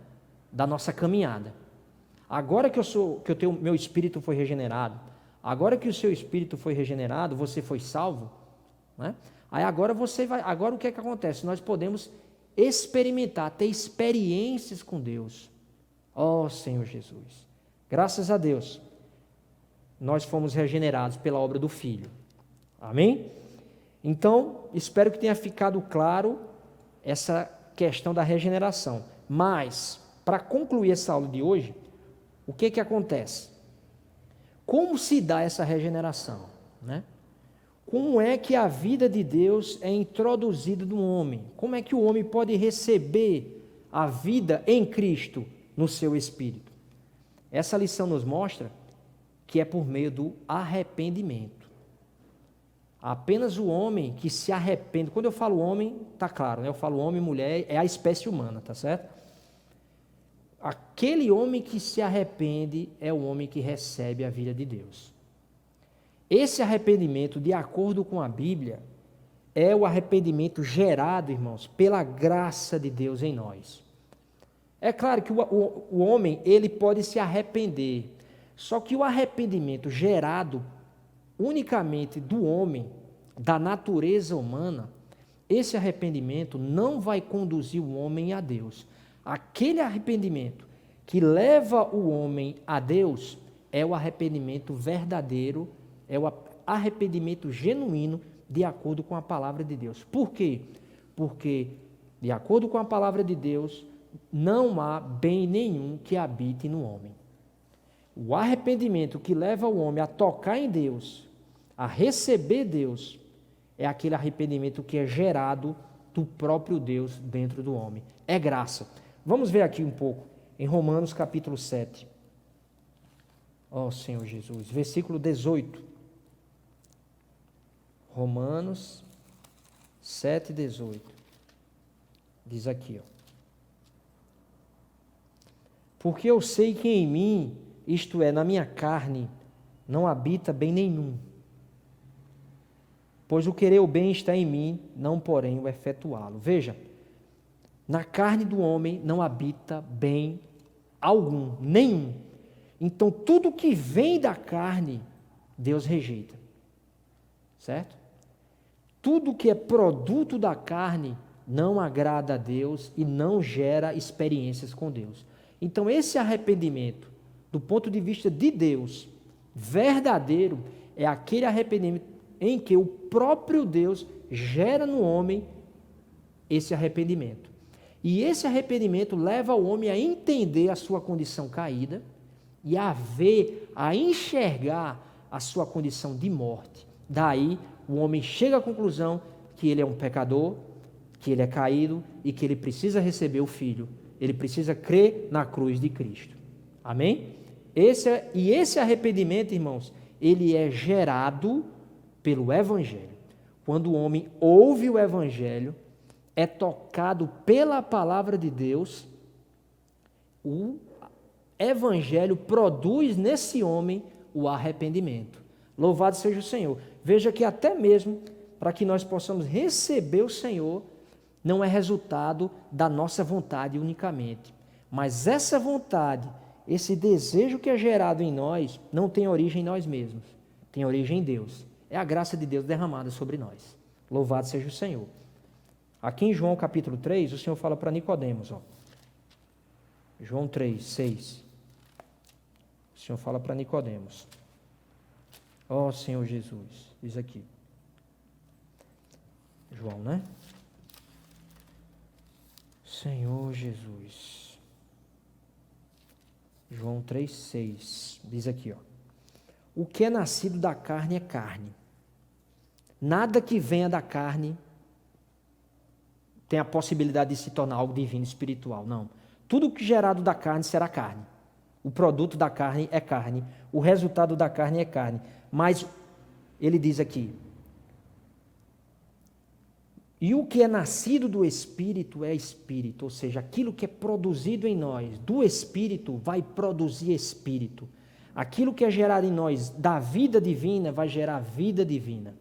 da nossa caminhada. Agora que meu espírito foi regenerado, agora que o seu espírito foi regenerado, você foi salvo, né? Aí agora o que é que acontece? Nós podemos experimentar, ter experiências com Deus. Ó Senhor Jesus, graças a Deus, nós fomos regenerados pela obra do Filho. Amém? Então, espero que tenha ficado claro essa questão da regeneração. Mas, para concluir essa aula de hoje, o que que acontece? Como se dá essa regeneração, né? Como é que a vida de Deus é introduzida no homem? Como é que o homem pode receber a vida em Cristo no seu espírito? Essa lição nos mostra que é por meio do arrependimento. Apenas o homem que se arrepende, quando eu falo homem, está claro, né? Eu falo homem e mulher, é a espécie humana, tá certo? Aquele homem que se arrepende é o homem que recebe a vida de Deus. Esse arrependimento, de acordo com a Bíblia, é o arrependimento gerado, irmãos, pela graça de Deus em nós. É claro que o homem, ele pode se arrepender, só que o arrependimento gerado unicamente do homem, da natureza humana, esse arrependimento não vai conduzir o homem a Deus. Aquele arrependimento que leva o homem a Deus é o arrependimento verdadeiro, é o arrependimento genuíno de acordo com a palavra de Deus. Por quê? Porque, de acordo com a palavra de Deus, não há bem nenhum que habite no homem. O arrependimento que leva o homem a tocar em Deus, a receber Deus, é aquele arrependimento que é gerado do próprio Deus dentro do homem. É graça. Vamos ver aqui um pouco, em Romanos capítulo 7. Ó Senhor Jesus, versículo 18. Romanos 7, 18. Diz aqui, ó. Porque eu sei que em mim, isto é, na minha carne, não habita bem nenhum. Pois o querer o bem está em mim, não porém o efetuá-lo. Veja, na carne do homem não habita bem algum, nenhum. Então, tudo que vem da carne, Deus rejeita. Certo? Tudo que é produto da carne, não agrada a Deus e não gera experiências com Deus. Então, esse arrependimento, do ponto de vista de Deus, verdadeiro, é aquele arrependimento em que o próprio Deus gera no homem esse arrependimento. E esse arrependimento leva o homem a entender a sua condição caída e a ver, a enxergar a sua condição de morte. Daí, o homem chega à conclusão que ele é um pecador, que ele é caído e que ele precisa receber o Filho. Ele precisa crer na cruz de Cristo. Amém? Esse arrependimento, irmãos, ele é gerado pelo Evangelho. Quando o homem ouve o Evangelho, é tocado pela palavra de Deus, o Evangelho produz nesse homem o arrependimento. Louvado seja o Senhor. Veja que até mesmo para que nós possamos receber o Senhor, não é resultado da nossa vontade unicamente. Mas essa vontade, esse desejo que é gerado em nós, não tem origem em nós mesmos. Tem origem em Deus. É a graça de Deus derramada sobre nós. Louvado seja o Senhor. Aqui em João capítulo 3, o Senhor fala para Nicodemos, ó. João 3, 6. O Senhor fala para Nicodemos. Ó Senhor Jesus, diz aqui. João, né? Senhor Jesus. João 3, 6. Diz aqui, ó. O que é nascido da carne é carne. Nada que venha da carne tem a possibilidade de se tornar algo divino, espiritual. Não. Tudo que gerado da carne será carne. O produto da carne é carne. O resultado da carne é carne. Mas, ele diz aqui, e o que é nascido do Espírito é Espírito. Ou seja, aquilo que é produzido em nós do Espírito vai produzir Espírito. Aquilo que é gerado em nós da vida divina vai gerar vida divina.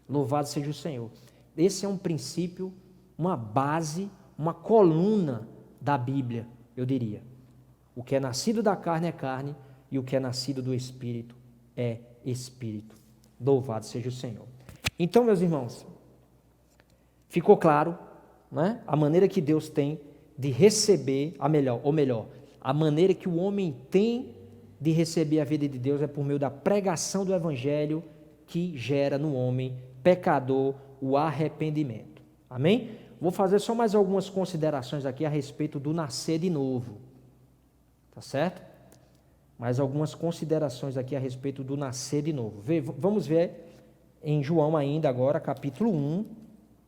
Louvado seja o Senhor. Esse é um princípio, uma base, uma coluna da Bíblia, eu diria. O que é nascido da carne é carne e o que é nascido do Espírito é Espírito. Louvado seja o Senhor. Então, meus irmãos, ficou claro, né, a maneira que Deus tem de receber, a maneira que o homem tem de receber a vida de Deus é por meio da pregação do Evangelho que gera no homem pecador o arrependimento. Amém? Vou fazer só mais algumas considerações aqui a respeito do nascer de novo. Tá certo? Mais algumas considerações aqui a respeito do nascer de novo. Vamos ver em João ainda agora, capítulo 1,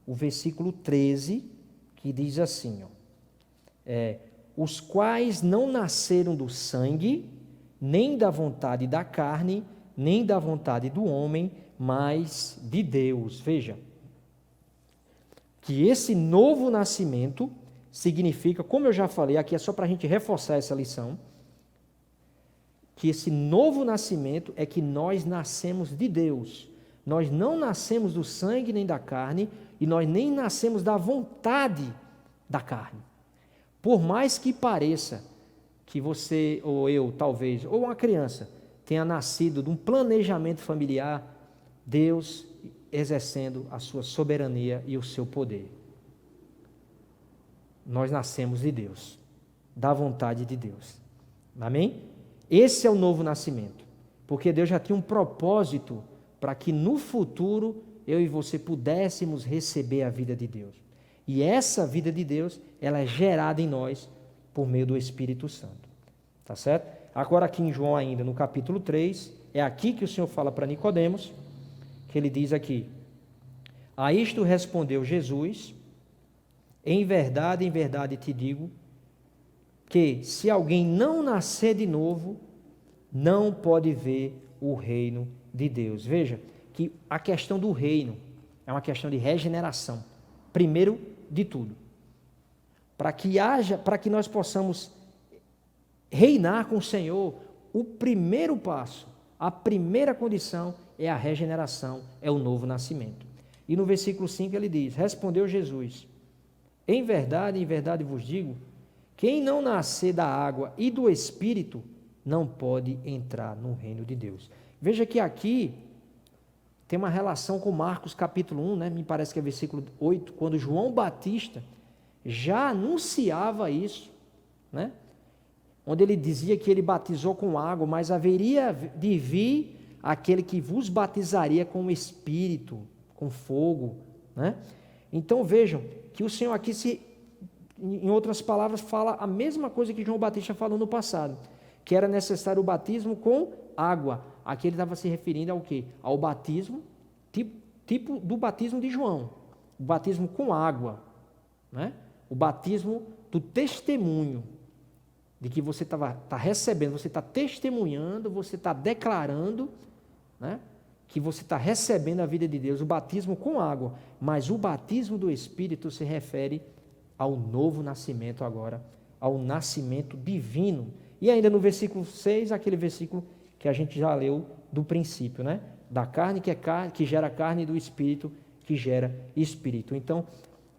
o versículo 13, que diz assim, ó, os quais não nasceram do sangue, nem da vontade da carne, nem da vontade do homem, mas de Deus. Veja, que esse novo nascimento significa, como eu já falei, aqui é só para a gente reforçar essa lição, que esse novo nascimento é que nós nascemos de Deus. Nós não nascemos do sangue nem da carne, e nós nem nascemos da vontade da carne. Por mais que pareça que você, ou eu, talvez, ou uma criança, tenha nascido de um planejamento familiar, Deus exercendo a sua soberania e o seu poder. Nós nascemos de Deus, da vontade de Deus. Amém? Esse é o novo nascimento, porque Deus já tinha um propósito para que no futuro eu e você pudéssemos receber a vida de Deus. E essa vida de Deus, ela é gerada em nós por meio do Espírito Santo. Tá certo? Agora aqui em João ainda, no capítulo 3, é aqui que o Senhor fala para Nicodemos, que ele diz aqui, a isto respondeu Jesus, em verdade te digo, que se alguém não nascer de novo, não pode ver o reino de Deus. Veja que a questão do reino é uma questão de regeneração, primeiro de tudo. Para que nós possamos reinar com o Senhor, o primeiro passo, a primeira condição é a regeneração, é o novo nascimento. E no versículo 5 ele diz, respondeu Jesus, em verdade vos digo, quem não nascer da água e do Espírito não pode entrar no reino de Deus. Veja que aqui tem uma relação com Marcos capítulo 1, né? Me parece que é versículo 8, quando João Batista já anunciava isso, né? Onde ele dizia que ele batizou com água, mas haveria de vir aquele que vos batizaria com o Espírito, com fogo, né? Então vejam que o Senhor aqui, em outras palavras, fala a mesma coisa que João Batista falou no passado, que era necessário o batismo com água. Aqui ele estava se referindo ao quê? Ao batismo, tipo do batismo de João, o batismo com água, né? O batismo do testemunho, de que você está recebendo, você está testemunhando, você está declarando, né? Que você está recebendo a vida de Deus, o batismo com água, mas o batismo do Espírito se refere ao novo nascimento agora, ao nascimento divino. E ainda no versículo 6, aquele versículo que a gente já leu do princípio, né? Da carne que é carne, que gera carne, e do Espírito que gera Espírito. Então,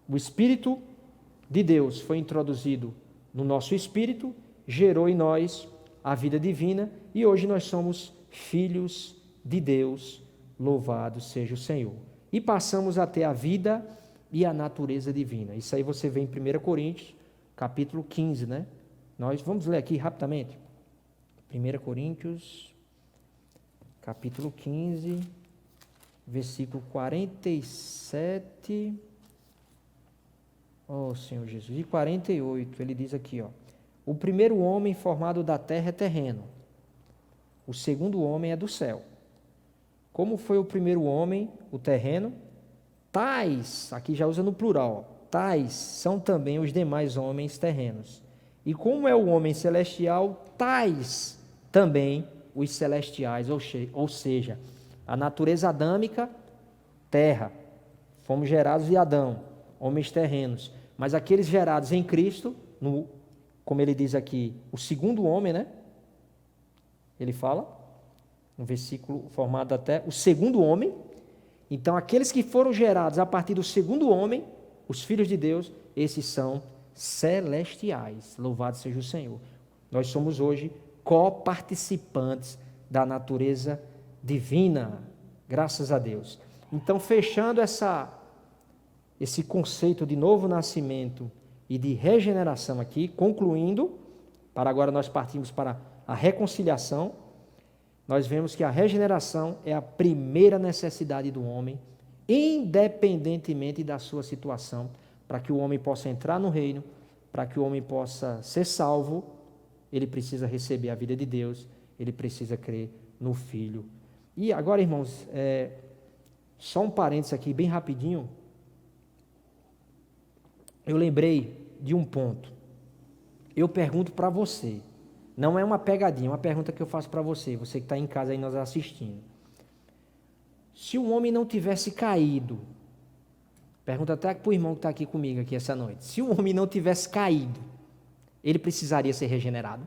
o Espírito de Deus foi introduzido no nosso espírito, gerou em nós a vida divina, e hoje nós somos filhos de Deus, louvado seja o Senhor. E passamos a ter a vida e a natureza divina. Isso aí você vê em 1 Coríntios, capítulo 15, né? Nós vamos ler aqui rapidamente. 1 Coríntios, capítulo 15, versículo 47. Oh, Senhor Jesus. E 48, ele diz aqui, ó: o primeiro homem formado da terra é terreno, o segundo homem é do céu. Como foi o primeiro homem, o terreno, tais, aqui já usa no plural, ó, tais são também os demais homens terrenos. E como é o homem celestial, tais também os celestiais, ou seja, a natureza adâmica, terra, fomos gerados de Adão, homens terrenos, mas aqueles gerados em Cristo, como ele diz aqui, o segundo homem, né? Ele fala, um versículo formado até, o segundo homem. Então, aqueles que foram gerados a partir do segundo homem, os filhos de Deus, esses são celestiais. Louvado seja o Senhor. Nós somos hoje coparticipantes da natureza divina, graças a Deus. Então, fechando esse conceito de novo nascimento e de regeneração aqui, concluindo, para agora nós partimos para a reconciliação, nós vemos que a regeneração é a primeira necessidade do homem, independentemente da sua situação, para que o homem possa entrar no reino, para que o homem possa ser salvo, ele precisa receber a vida de Deus, ele precisa crer no Filho. E agora, irmãos, só um parênteses aqui, bem rapidinho. Eu lembrei de um ponto. Eu pergunto para você, não é uma pegadinha, é uma pergunta que eu faço para você, você que está em casa aí nos assistindo. Se o homem não tivesse caído, pergunta até para o irmão que está aqui comigo aqui essa noite, se o homem não tivesse caído, ele precisaria ser regenerado?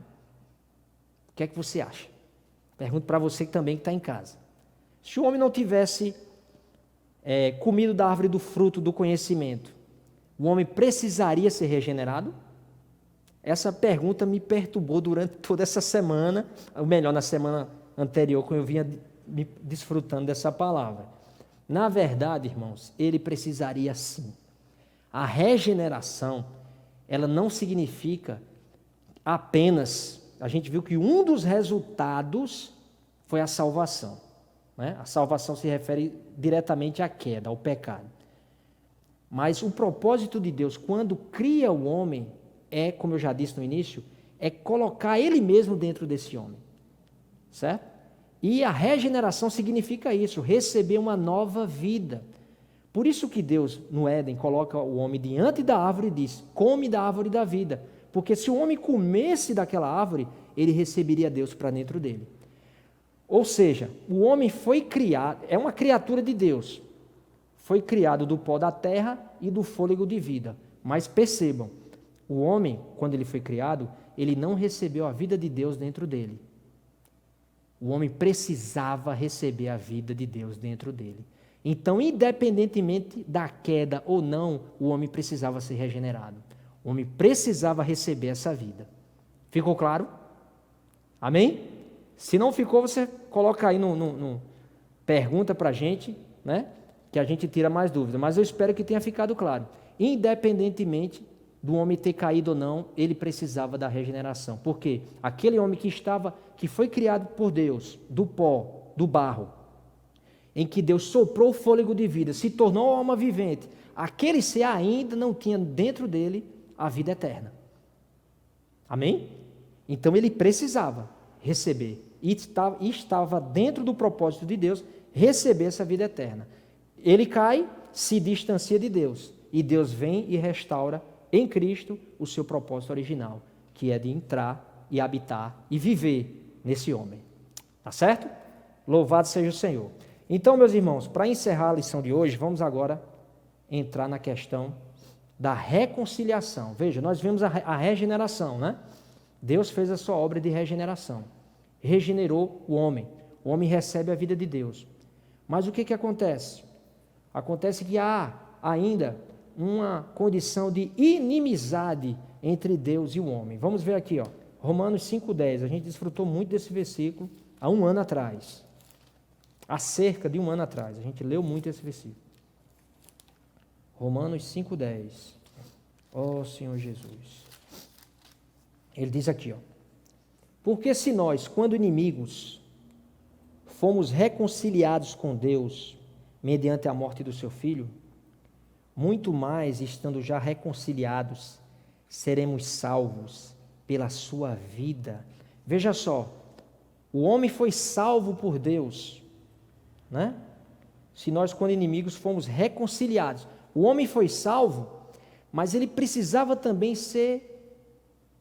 O que é que você acha? Pergunto para você também que está em casa. Se o homem não tivesse comido da árvore do fruto do conhecimento, o homem precisaria ser regenerado? Essa pergunta me perturbou durante toda essa semana, ou melhor, na semana anterior, quando eu vinha desfrutando dessa palavra. Na verdade, irmãos, ele precisaria sim. A regeneração, ela não significa apenas, a gente viu que um dos resultados foi a salvação, né? A salvação se refere diretamente à queda, ao pecado. Mas o propósito de Deus, quando cria o homem, como eu já disse no início, é colocar ele mesmo dentro desse homem, certo? E a regeneração significa isso, receber uma nova vida. Por isso que Deus, no Éden, coloca o homem diante da árvore e diz: come da árvore da vida. Porque se o homem comesse daquela árvore, ele receberia Deus para dentro dele. Ou seja, o homem foi criado, é uma criatura de Deus, foi criado do pó da terra e do fôlego de vida. Mas percebam, o homem, quando ele foi criado, ele não recebeu a vida de Deus dentro dele. O homem precisava receber a vida de Deus dentro dele. Então, independentemente da queda ou não, o homem precisava ser regenerado. O homem precisava receber essa vida. Ficou claro? Amém? Se não ficou, você coloca aí pergunta para a gente, né? Que a gente tira mais dúvida. Mas eu espero que tenha ficado claro. Independentemente do homem ter caído ou não, ele precisava da regeneração. Porque aquele homem que foi criado por Deus, do pó, do barro, em que Deus soprou o fôlego de vida, se tornou uma alma vivente, aquele ser ainda não tinha dentro dele a vida eterna. Amém? Então ele precisava receber, e estava dentro do propósito de Deus, receber essa vida eterna. Ele cai, se distancia de Deus, e Deus vem e restaura em Cristo o seu propósito original, que é de entrar e habitar e viver nesse homem. Tá certo? Louvado seja o Senhor. Então, meus irmãos, para encerrar a lição de hoje, vamos agora entrar na questão da reconciliação. Veja, nós vimos a regeneração, né? Deus fez a sua obra de regeneração. Regenerou o homem. O homem recebe a vida de Deus. Mas o que acontece? Acontece que há ainda uma condição de inimizade entre Deus e o homem. Vamos ver aqui, ó, Romanos 5,10. A gente desfrutou muito desse versículo há um ano atrás. Há cerca de um ano atrás. A gente leu muito esse versículo. Romanos 5,10. Ó Senhor Jesus. Ele diz aqui, ó. Porque se nós, quando inimigos, fomos reconciliados com Deus mediante a morte do seu Filho, muito mais, estando já reconciliados, seremos salvos pela sua vida. Veja só, o homem foi salvo por Deus, né? Se nós, quando inimigos, fomos reconciliados. O homem foi salvo, mas ele precisava também ser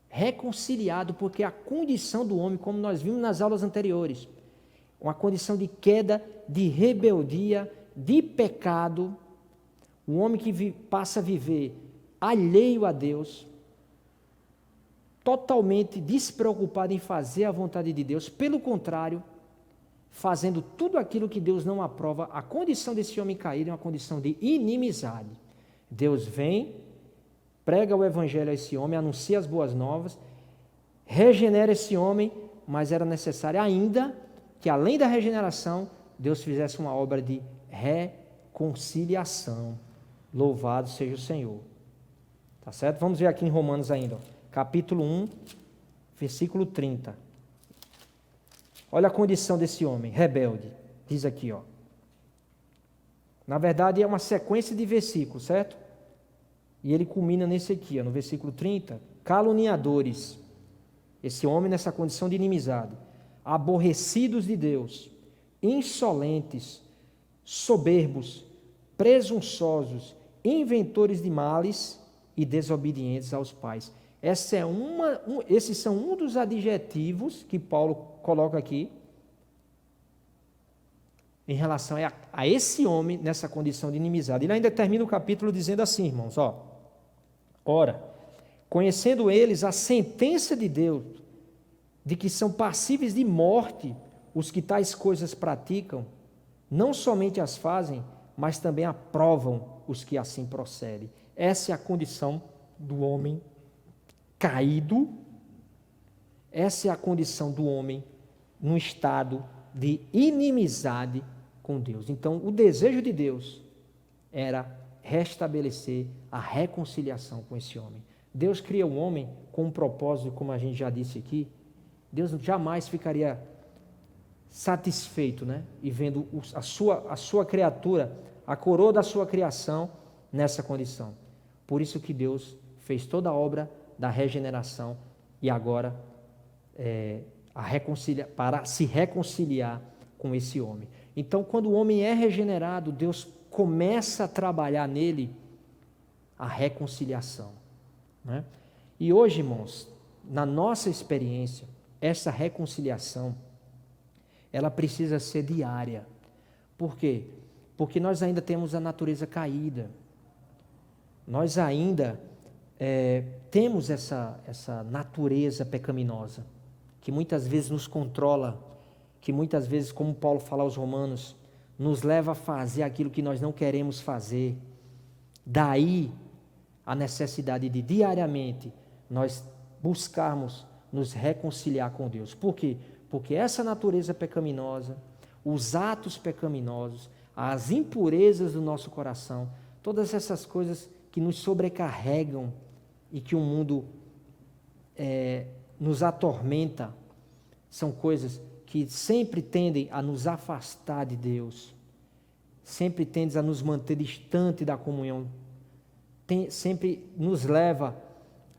reconciliado, porque a condição do homem, como nós vimos nas aulas anteriores, uma condição de queda, de rebeldia, de pecado. Um homem que passa a viver alheio a Deus, totalmente despreocupado em fazer a vontade de Deus, pelo contrário, fazendo tudo aquilo que Deus não aprova. A condição desse homem caído é uma condição de inimizade. Deus vem, prega o evangelho a esse homem, anuncia as boas novas, regenera esse homem, mas era necessário ainda que, além da regeneração, Deus fizesse uma obra de reconciliação. Louvado seja o Senhor. Tá certo? Vamos ver aqui em Romanos ainda, ó, capítulo 1, versículo 30. Olha a condição desse homem, rebelde. Diz aqui, ó. Na verdade, é uma sequência de versículos, certo? E ele culmina nesse aqui, ó, no versículo 30. Caluniadores. Esse homem nessa condição de inimizade. Aborrecidos de Deus. Insolentes. Soberbos. Presunçosos. Inventores de males e desobedientes aos pais. Esses são um dos adjetivos que Paulo coloca aqui em relação a esse homem nessa condição de inimizade. Ele ainda termina o capítulo dizendo assim, irmãos, ó. Ora, conhecendo eles a sentença de Deus, de que são passíveis de morte os que tais coisas praticam, não somente as fazem, mas também aprovam os que assim procedem. Essa é a condição do homem caído, essa é a condição do homem num estado de inimizade com Deus. Então, o desejo de Deus era restabelecer a reconciliação com esse homem. Deus cria o homem com um propósito, como a gente já disse aqui. Deus jamais ficaria satisfeito, né? E vendo a sua criatura, a coroa da sua criação, nessa condição. Por isso que Deus fez toda a obra da regeneração e agora para se reconciliar com esse homem. Então, quando o homem é regenerado, Deus começa a trabalhar nele a reconciliação, né? E hoje, irmãos, na nossa experiência, essa reconciliação, ela precisa ser diária. Por quê? Porque nós ainda temos a natureza caída. Nós ainda temos essa natureza pecaminosa, que muitas vezes nos controla, que muitas vezes, como Paulo fala aos Romanos, nos leva a fazer aquilo que nós não queremos fazer. Daí a necessidade de diariamente nós buscarmos nos reconciliar com Deus. Por quê? Porque essa natureza pecaminosa, os atos pecaminosos, as impurezas do nosso coração, todas essas coisas que nos sobrecarregam e que o mundo nos atormenta, são coisas que sempre tendem a nos afastar de Deus, sempre tendem a nos manter distante da comunhão, sempre nos leva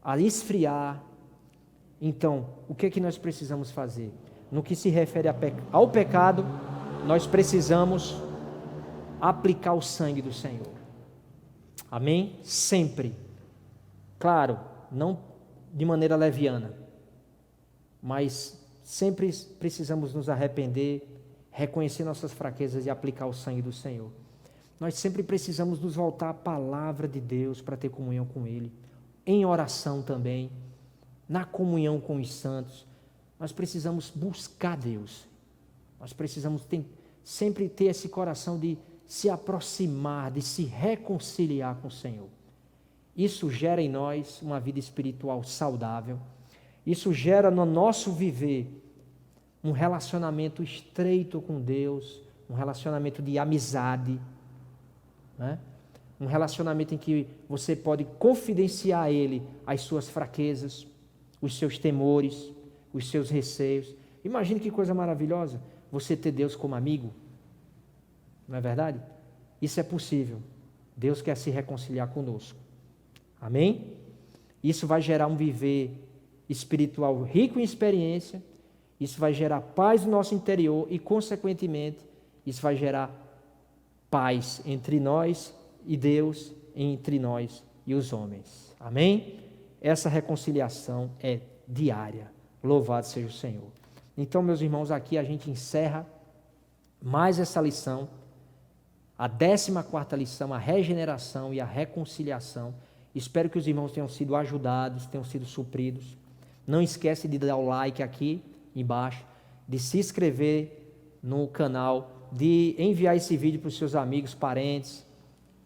a esfriar. Então, o que é que nós precisamos fazer? No que se refere ao pecado, nós precisamos aplicar o sangue do Senhor. Amém? Sempre. Claro, não de maneira leviana, mas sempre precisamos nos arrepender, reconhecer nossas fraquezas e aplicar o sangue do Senhor. Nós sempre precisamos nos voltar à palavra de Deus para ter comunhão com Ele, em oração também, na comunhão com os santos. Nós precisamos buscar Deus, nós precisamos sempre ter esse coração de se aproximar, de se reconciliar com o Senhor. Isso gera em nós uma vida espiritual saudável, isso gera no nosso viver um relacionamento estreito com Deus, um relacionamento de amizade, né? Um relacionamento em que você pode confidenciar a Ele as suas fraquezas, os seus temores, os seus receios. Imagine que coisa maravilhosa você ter Deus como amigo, não é verdade? Isso é possível. Deus quer se reconciliar conosco. Amém? Isso vai gerar um viver espiritual rico em experiência, isso vai gerar paz no nosso interior e, consequentemente, isso vai gerar paz entre nós e Deus, entre nós e os homens. Amém? Essa reconciliação é diária. Louvado seja o Senhor. Então, meus irmãos, aqui a gente encerra mais essa lição, a 14ª lição, a regeneração e a reconciliação. Espero que os irmãos tenham sido ajudados, tenham sido supridos. Não esquece de dar o like aqui embaixo, de se inscrever no canal, de enviar esse vídeo para os seus amigos, parentes,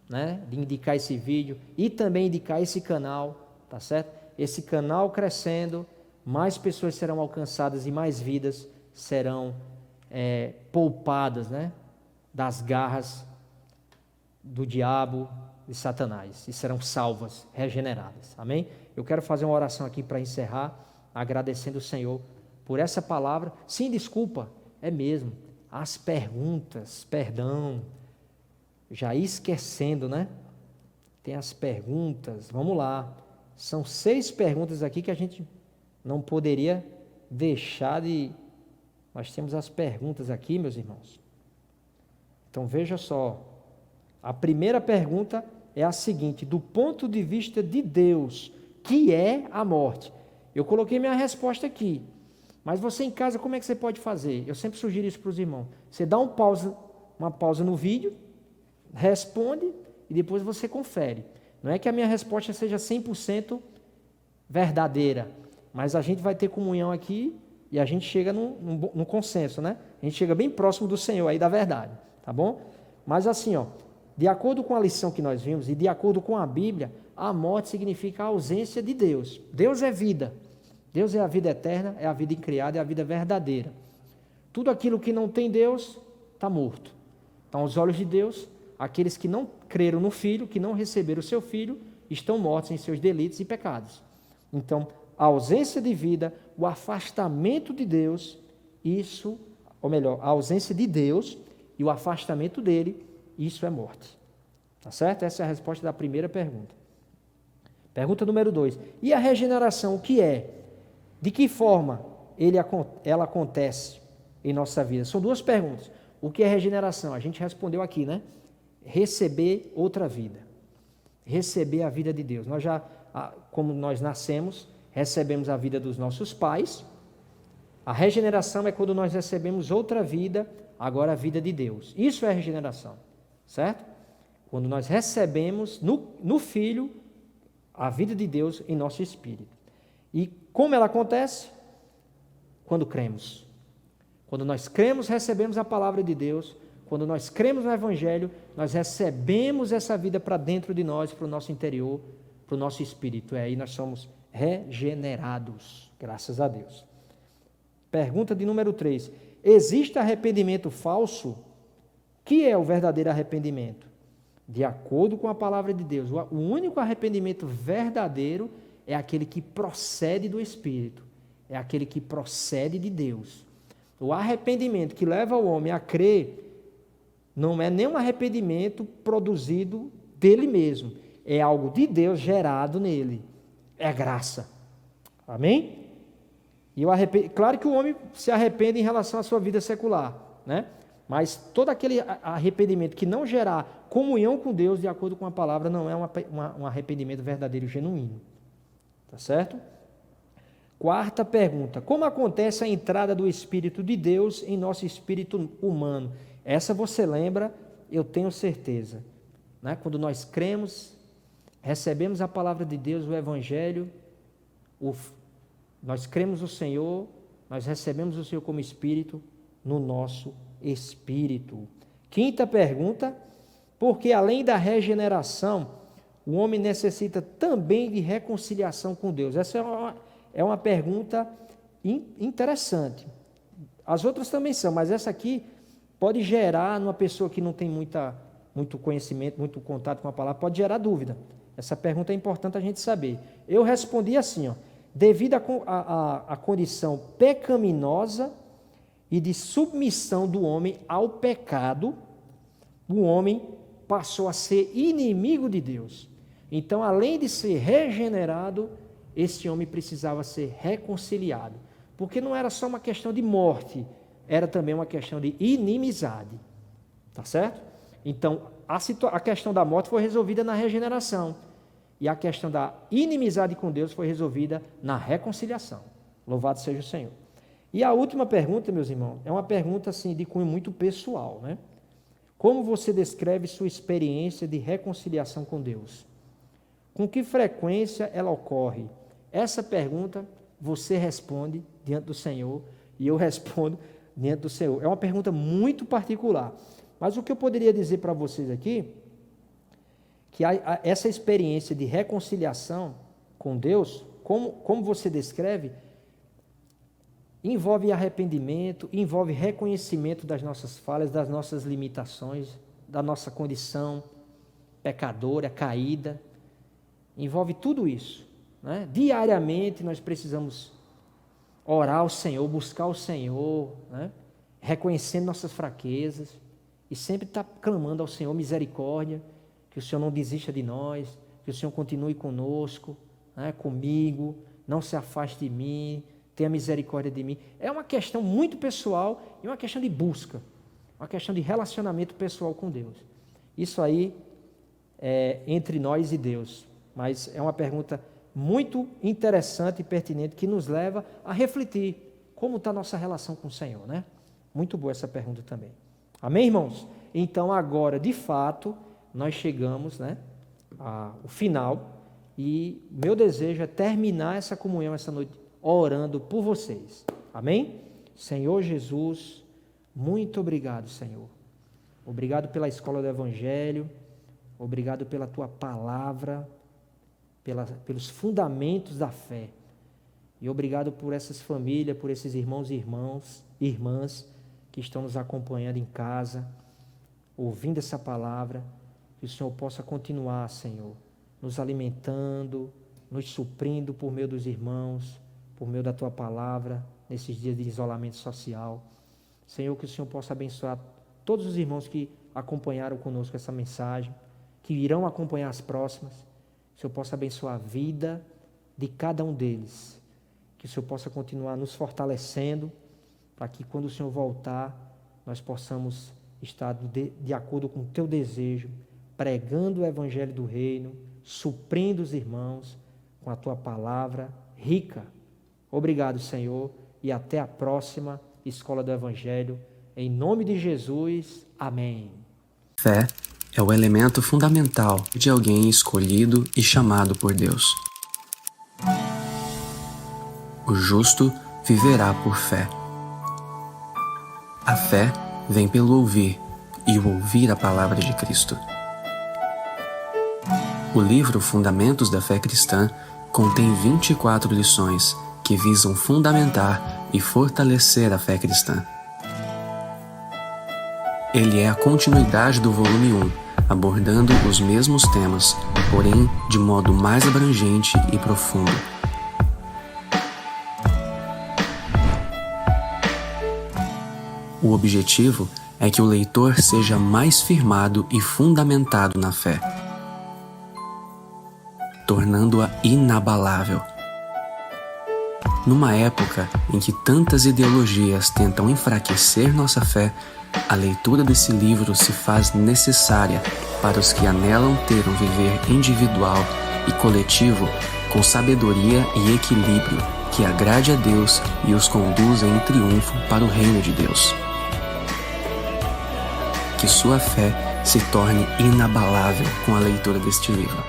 né? De indicar esse vídeo e também indicar esse canal, tá certo? Esse canal crescendo, mais pessoas serão alcançadas e mais vidas serão poupadas, né? Das garras do diabo e Satanás, e serão salvas, regeneradas. Amém? Eu quero fazer uma oração aqui para encerrar, agradecendo o Senhor por essa palavra. Sim, desculpa, é mesmo. As perguntas, perdão, já esquecendo, né? Tem as perguntas, vamos lá. São 6 perguntas aqui que a gente não poderia deixar de... Nós temos as perguntas aqui, meus irmãos. Então veja só. A primeira pergunta é a seguinte: do ponto de vista de Deus, que é a morte? Eu coloquei minha resposta aqui, mas você em casa, como é que você pode fazer? Eu sempre sugiro isso para os irmãos. Você dá uma pausa no vídeo, responde e depois você confere. Não é que a minha resposta seja 100% verdadeira, mas a gente vai ter comunhão aqui e a gente chega num consenso, né? A gente chega bem próximo do Senhor aí da verdade, tá bom? Mas assim, ó, de acordo com a lição que nós vimos e de acordo com a Bíblia, a morte significa a ausência de Deus. Deus é vida. Deus é a vida eterna, é a vida incriada, é a vida verdadeira. Tudo aquilo que não tem Deus está morto. Então, aos olhos de Deus, aqueles que não creram no Filho, que não receberam o seu Filho, estão mortos em seus delitos e pecados. Então, a ausência de vida, o afastamento de Deus, isso, ou melhor, a ausência de Deus e o afastamento dele, isso é morte. Tá certo? Essa é a resposta da primeira pergunta. Pergunta número 2. E a regeneração, o que é? De que forma ela acontece em nossa vida? São 2 perguntas. O que é regeneração? A gente respondeu aqui, né? Receber outra vida. Receber a vida de Deus. Nós já, como nós nascemos, recebemos a vida dos nossos pais. A regeneração é quando nós recebemos outra vida, agora a vida de Deus. Isso é regeneração, certo? Quando nós recebemos no Filho a vida de Deus em nosso espírito. E como ela acontece? Quando cremos. Quando nós cremos, recebemos a palavra de Deus. Quando nós cremos no Evangelho, nós recebemos essa vida para dentro de nós, para o nosso interior, para o nosso espírito. E aí nós somos regenerados, graças a Deus. Pergunta de número 3. Existe arrependimento falso? Que é o verdadeiro arrependimento? De acordo com a palavra de Deus, o único arrependimento verdadeiro é aquele que procede do Espírito, é aquele que procede de Deus. O arrependimento que leva o homem a crer não é nenhum arrependimento produzido dele mesmo, é algo de Deus gerado nele, é graça. Amém? E claro que o homem se arrepende em relação à sua vida secular, né? Mas todo aquele arrependimento que não gerar comunhão com Deus, de acordo com a palavra, não é um arrependimento verdadeiro e genuíno. Tá certo? Quarta pergunta: como acontece a entrada do Espírito de Deus em nosso espírito humano? Essa você lembra, eu tenho certeza. Né? Quando nós cremos, recebemos a palavra de Deus, o Evangelho, nós cremos no Senhor, nós recebemos o Senhor como Espírito no nosso espírito. Quinta pergunta: porque além da regeneração, o homem necessita também de reconciliação com Deus? Essa é uma pergunta interessante. As outras também são, mas essa aqui pode gerar, numa pessoa que não tem muito conhecimento, muito contato com a palavra, pode gerar dúvida. Essa pergunta é importante a gente saber. Eu respondi assim, ó: devido à condição pecaminosa e de submissão do homem ao pecado, o homem passou a ser inimigo de Deus. Então, além de ser regenerado, esse homem precisava ser reconciliado. Porque não era só uma questão de morte, era também uma questão de inimizade. Tá certo? Então, a questão da morte foi resolvida na regeneração. E a questão da inimizade com Deus foi resolvida na reconciliação. Louvado seja o Senhor. E a última pergunta, meus irmãos, é uma pergunta assim, de cunho muito pessoal, né? Como você descreve sua experiência de reconciliação com Deus? Com que frequência ela ocorre? Essa pergunta você responde diante do Senhor e eu respondo diante do Senhor. É uma pergunta muito particular. Mas o que eu poderia dizer para vocês aqui, que essa experiência de reconciliação com Deus, como você descreve, envolve arrependimento, envolve reconhecimento das nossas falhas, das nossas limitações, da nossa condição pecadora, caída. Envolve tudo isso. Né? Diariamente nós precisamos orar ao Senhor, buscar o Senhor, né? Reconhecendo nossas fraquezas e sempre estar clamando ao Senhor misericórdia, que o Senhor não desista de nós, que o Senhor continue conosco, né? Comigo, não se afaste de mim, tenha misericórdia de mim. É uma questão muito pessoal e uma questão de busca, uma questão de relacionamento pessoal com Deus. Isso aí é entre nós e Deus, mas é uma pergunta muito interessante e pertinente que nos leva a refletir como está a nossa relação com o Senhor, né? Muito boa essa pergunta também. Amém, irmãos? Então agora, de fato, nós chegamos, né, ao final e meu desejo é terminar essa comunhão essa noite orando por vocês. Amém? Senhor Jesus, muito obrigado, Senhor. Obrigado pela escola do Evangelho, obrigado pela Tua palavra, pelos fundamentos da fé. E obrigado por essas famílias, por esses irmãos e irmãs que estão nos acompanhando em casa, ouvindo essa palavra. Que o Senhor possa continuar, Senhor, nos alimentando, nos suprindo por meio dos irmãos, por meio da Tua palavra, nesses dias de isolamento social. Senhor, que o Senhor possa abençoar todos os irmãos que acompanharam conosco essa mensagem, que irão acompanhar as próximas. Que o Senhor possa abençoar a vida de cada um deles. Que o Senhor possa continuar nos fortalecendo, para que quando o Senhor voltar, nós possamos estar de acordo com o Teu desejo, pregando o Evangelho do Reino, suprindo os irmãos com a Tua palavra rica. Obrigado, Senhor, e até a próxima Escola do Evangelho. Em nome de Jesus, amém. Fé é o elemento fundamental de alguém escolhido e chamado por Deus. O justo viverá por fé. A fé vem pelo ouvir, e o ouvir a palavra de Cristo. O livro Fundamentos da Fé Cristã contém 24 lições que visam fundamentar e fortalecer a fé cristã. Ele é a continuidade do volume 1, abordando os mesmos temas, porém de modo mais abrangente e profundo. O objetivo é que o leitor seja mais firmado e fundamentado na fé, tornando-a inabalável. Numa época em que tantas ideologias tentam enfraquecer nossa fé, a leitura desse livro se faz necessária para os que anelam ter um viver individual e coletivo com sabedoria e equilíbrio que agrade a Deus e os conduza em triunfo para o reino de Deus. Que sua fé se torne inabalável com a leitura deste livro.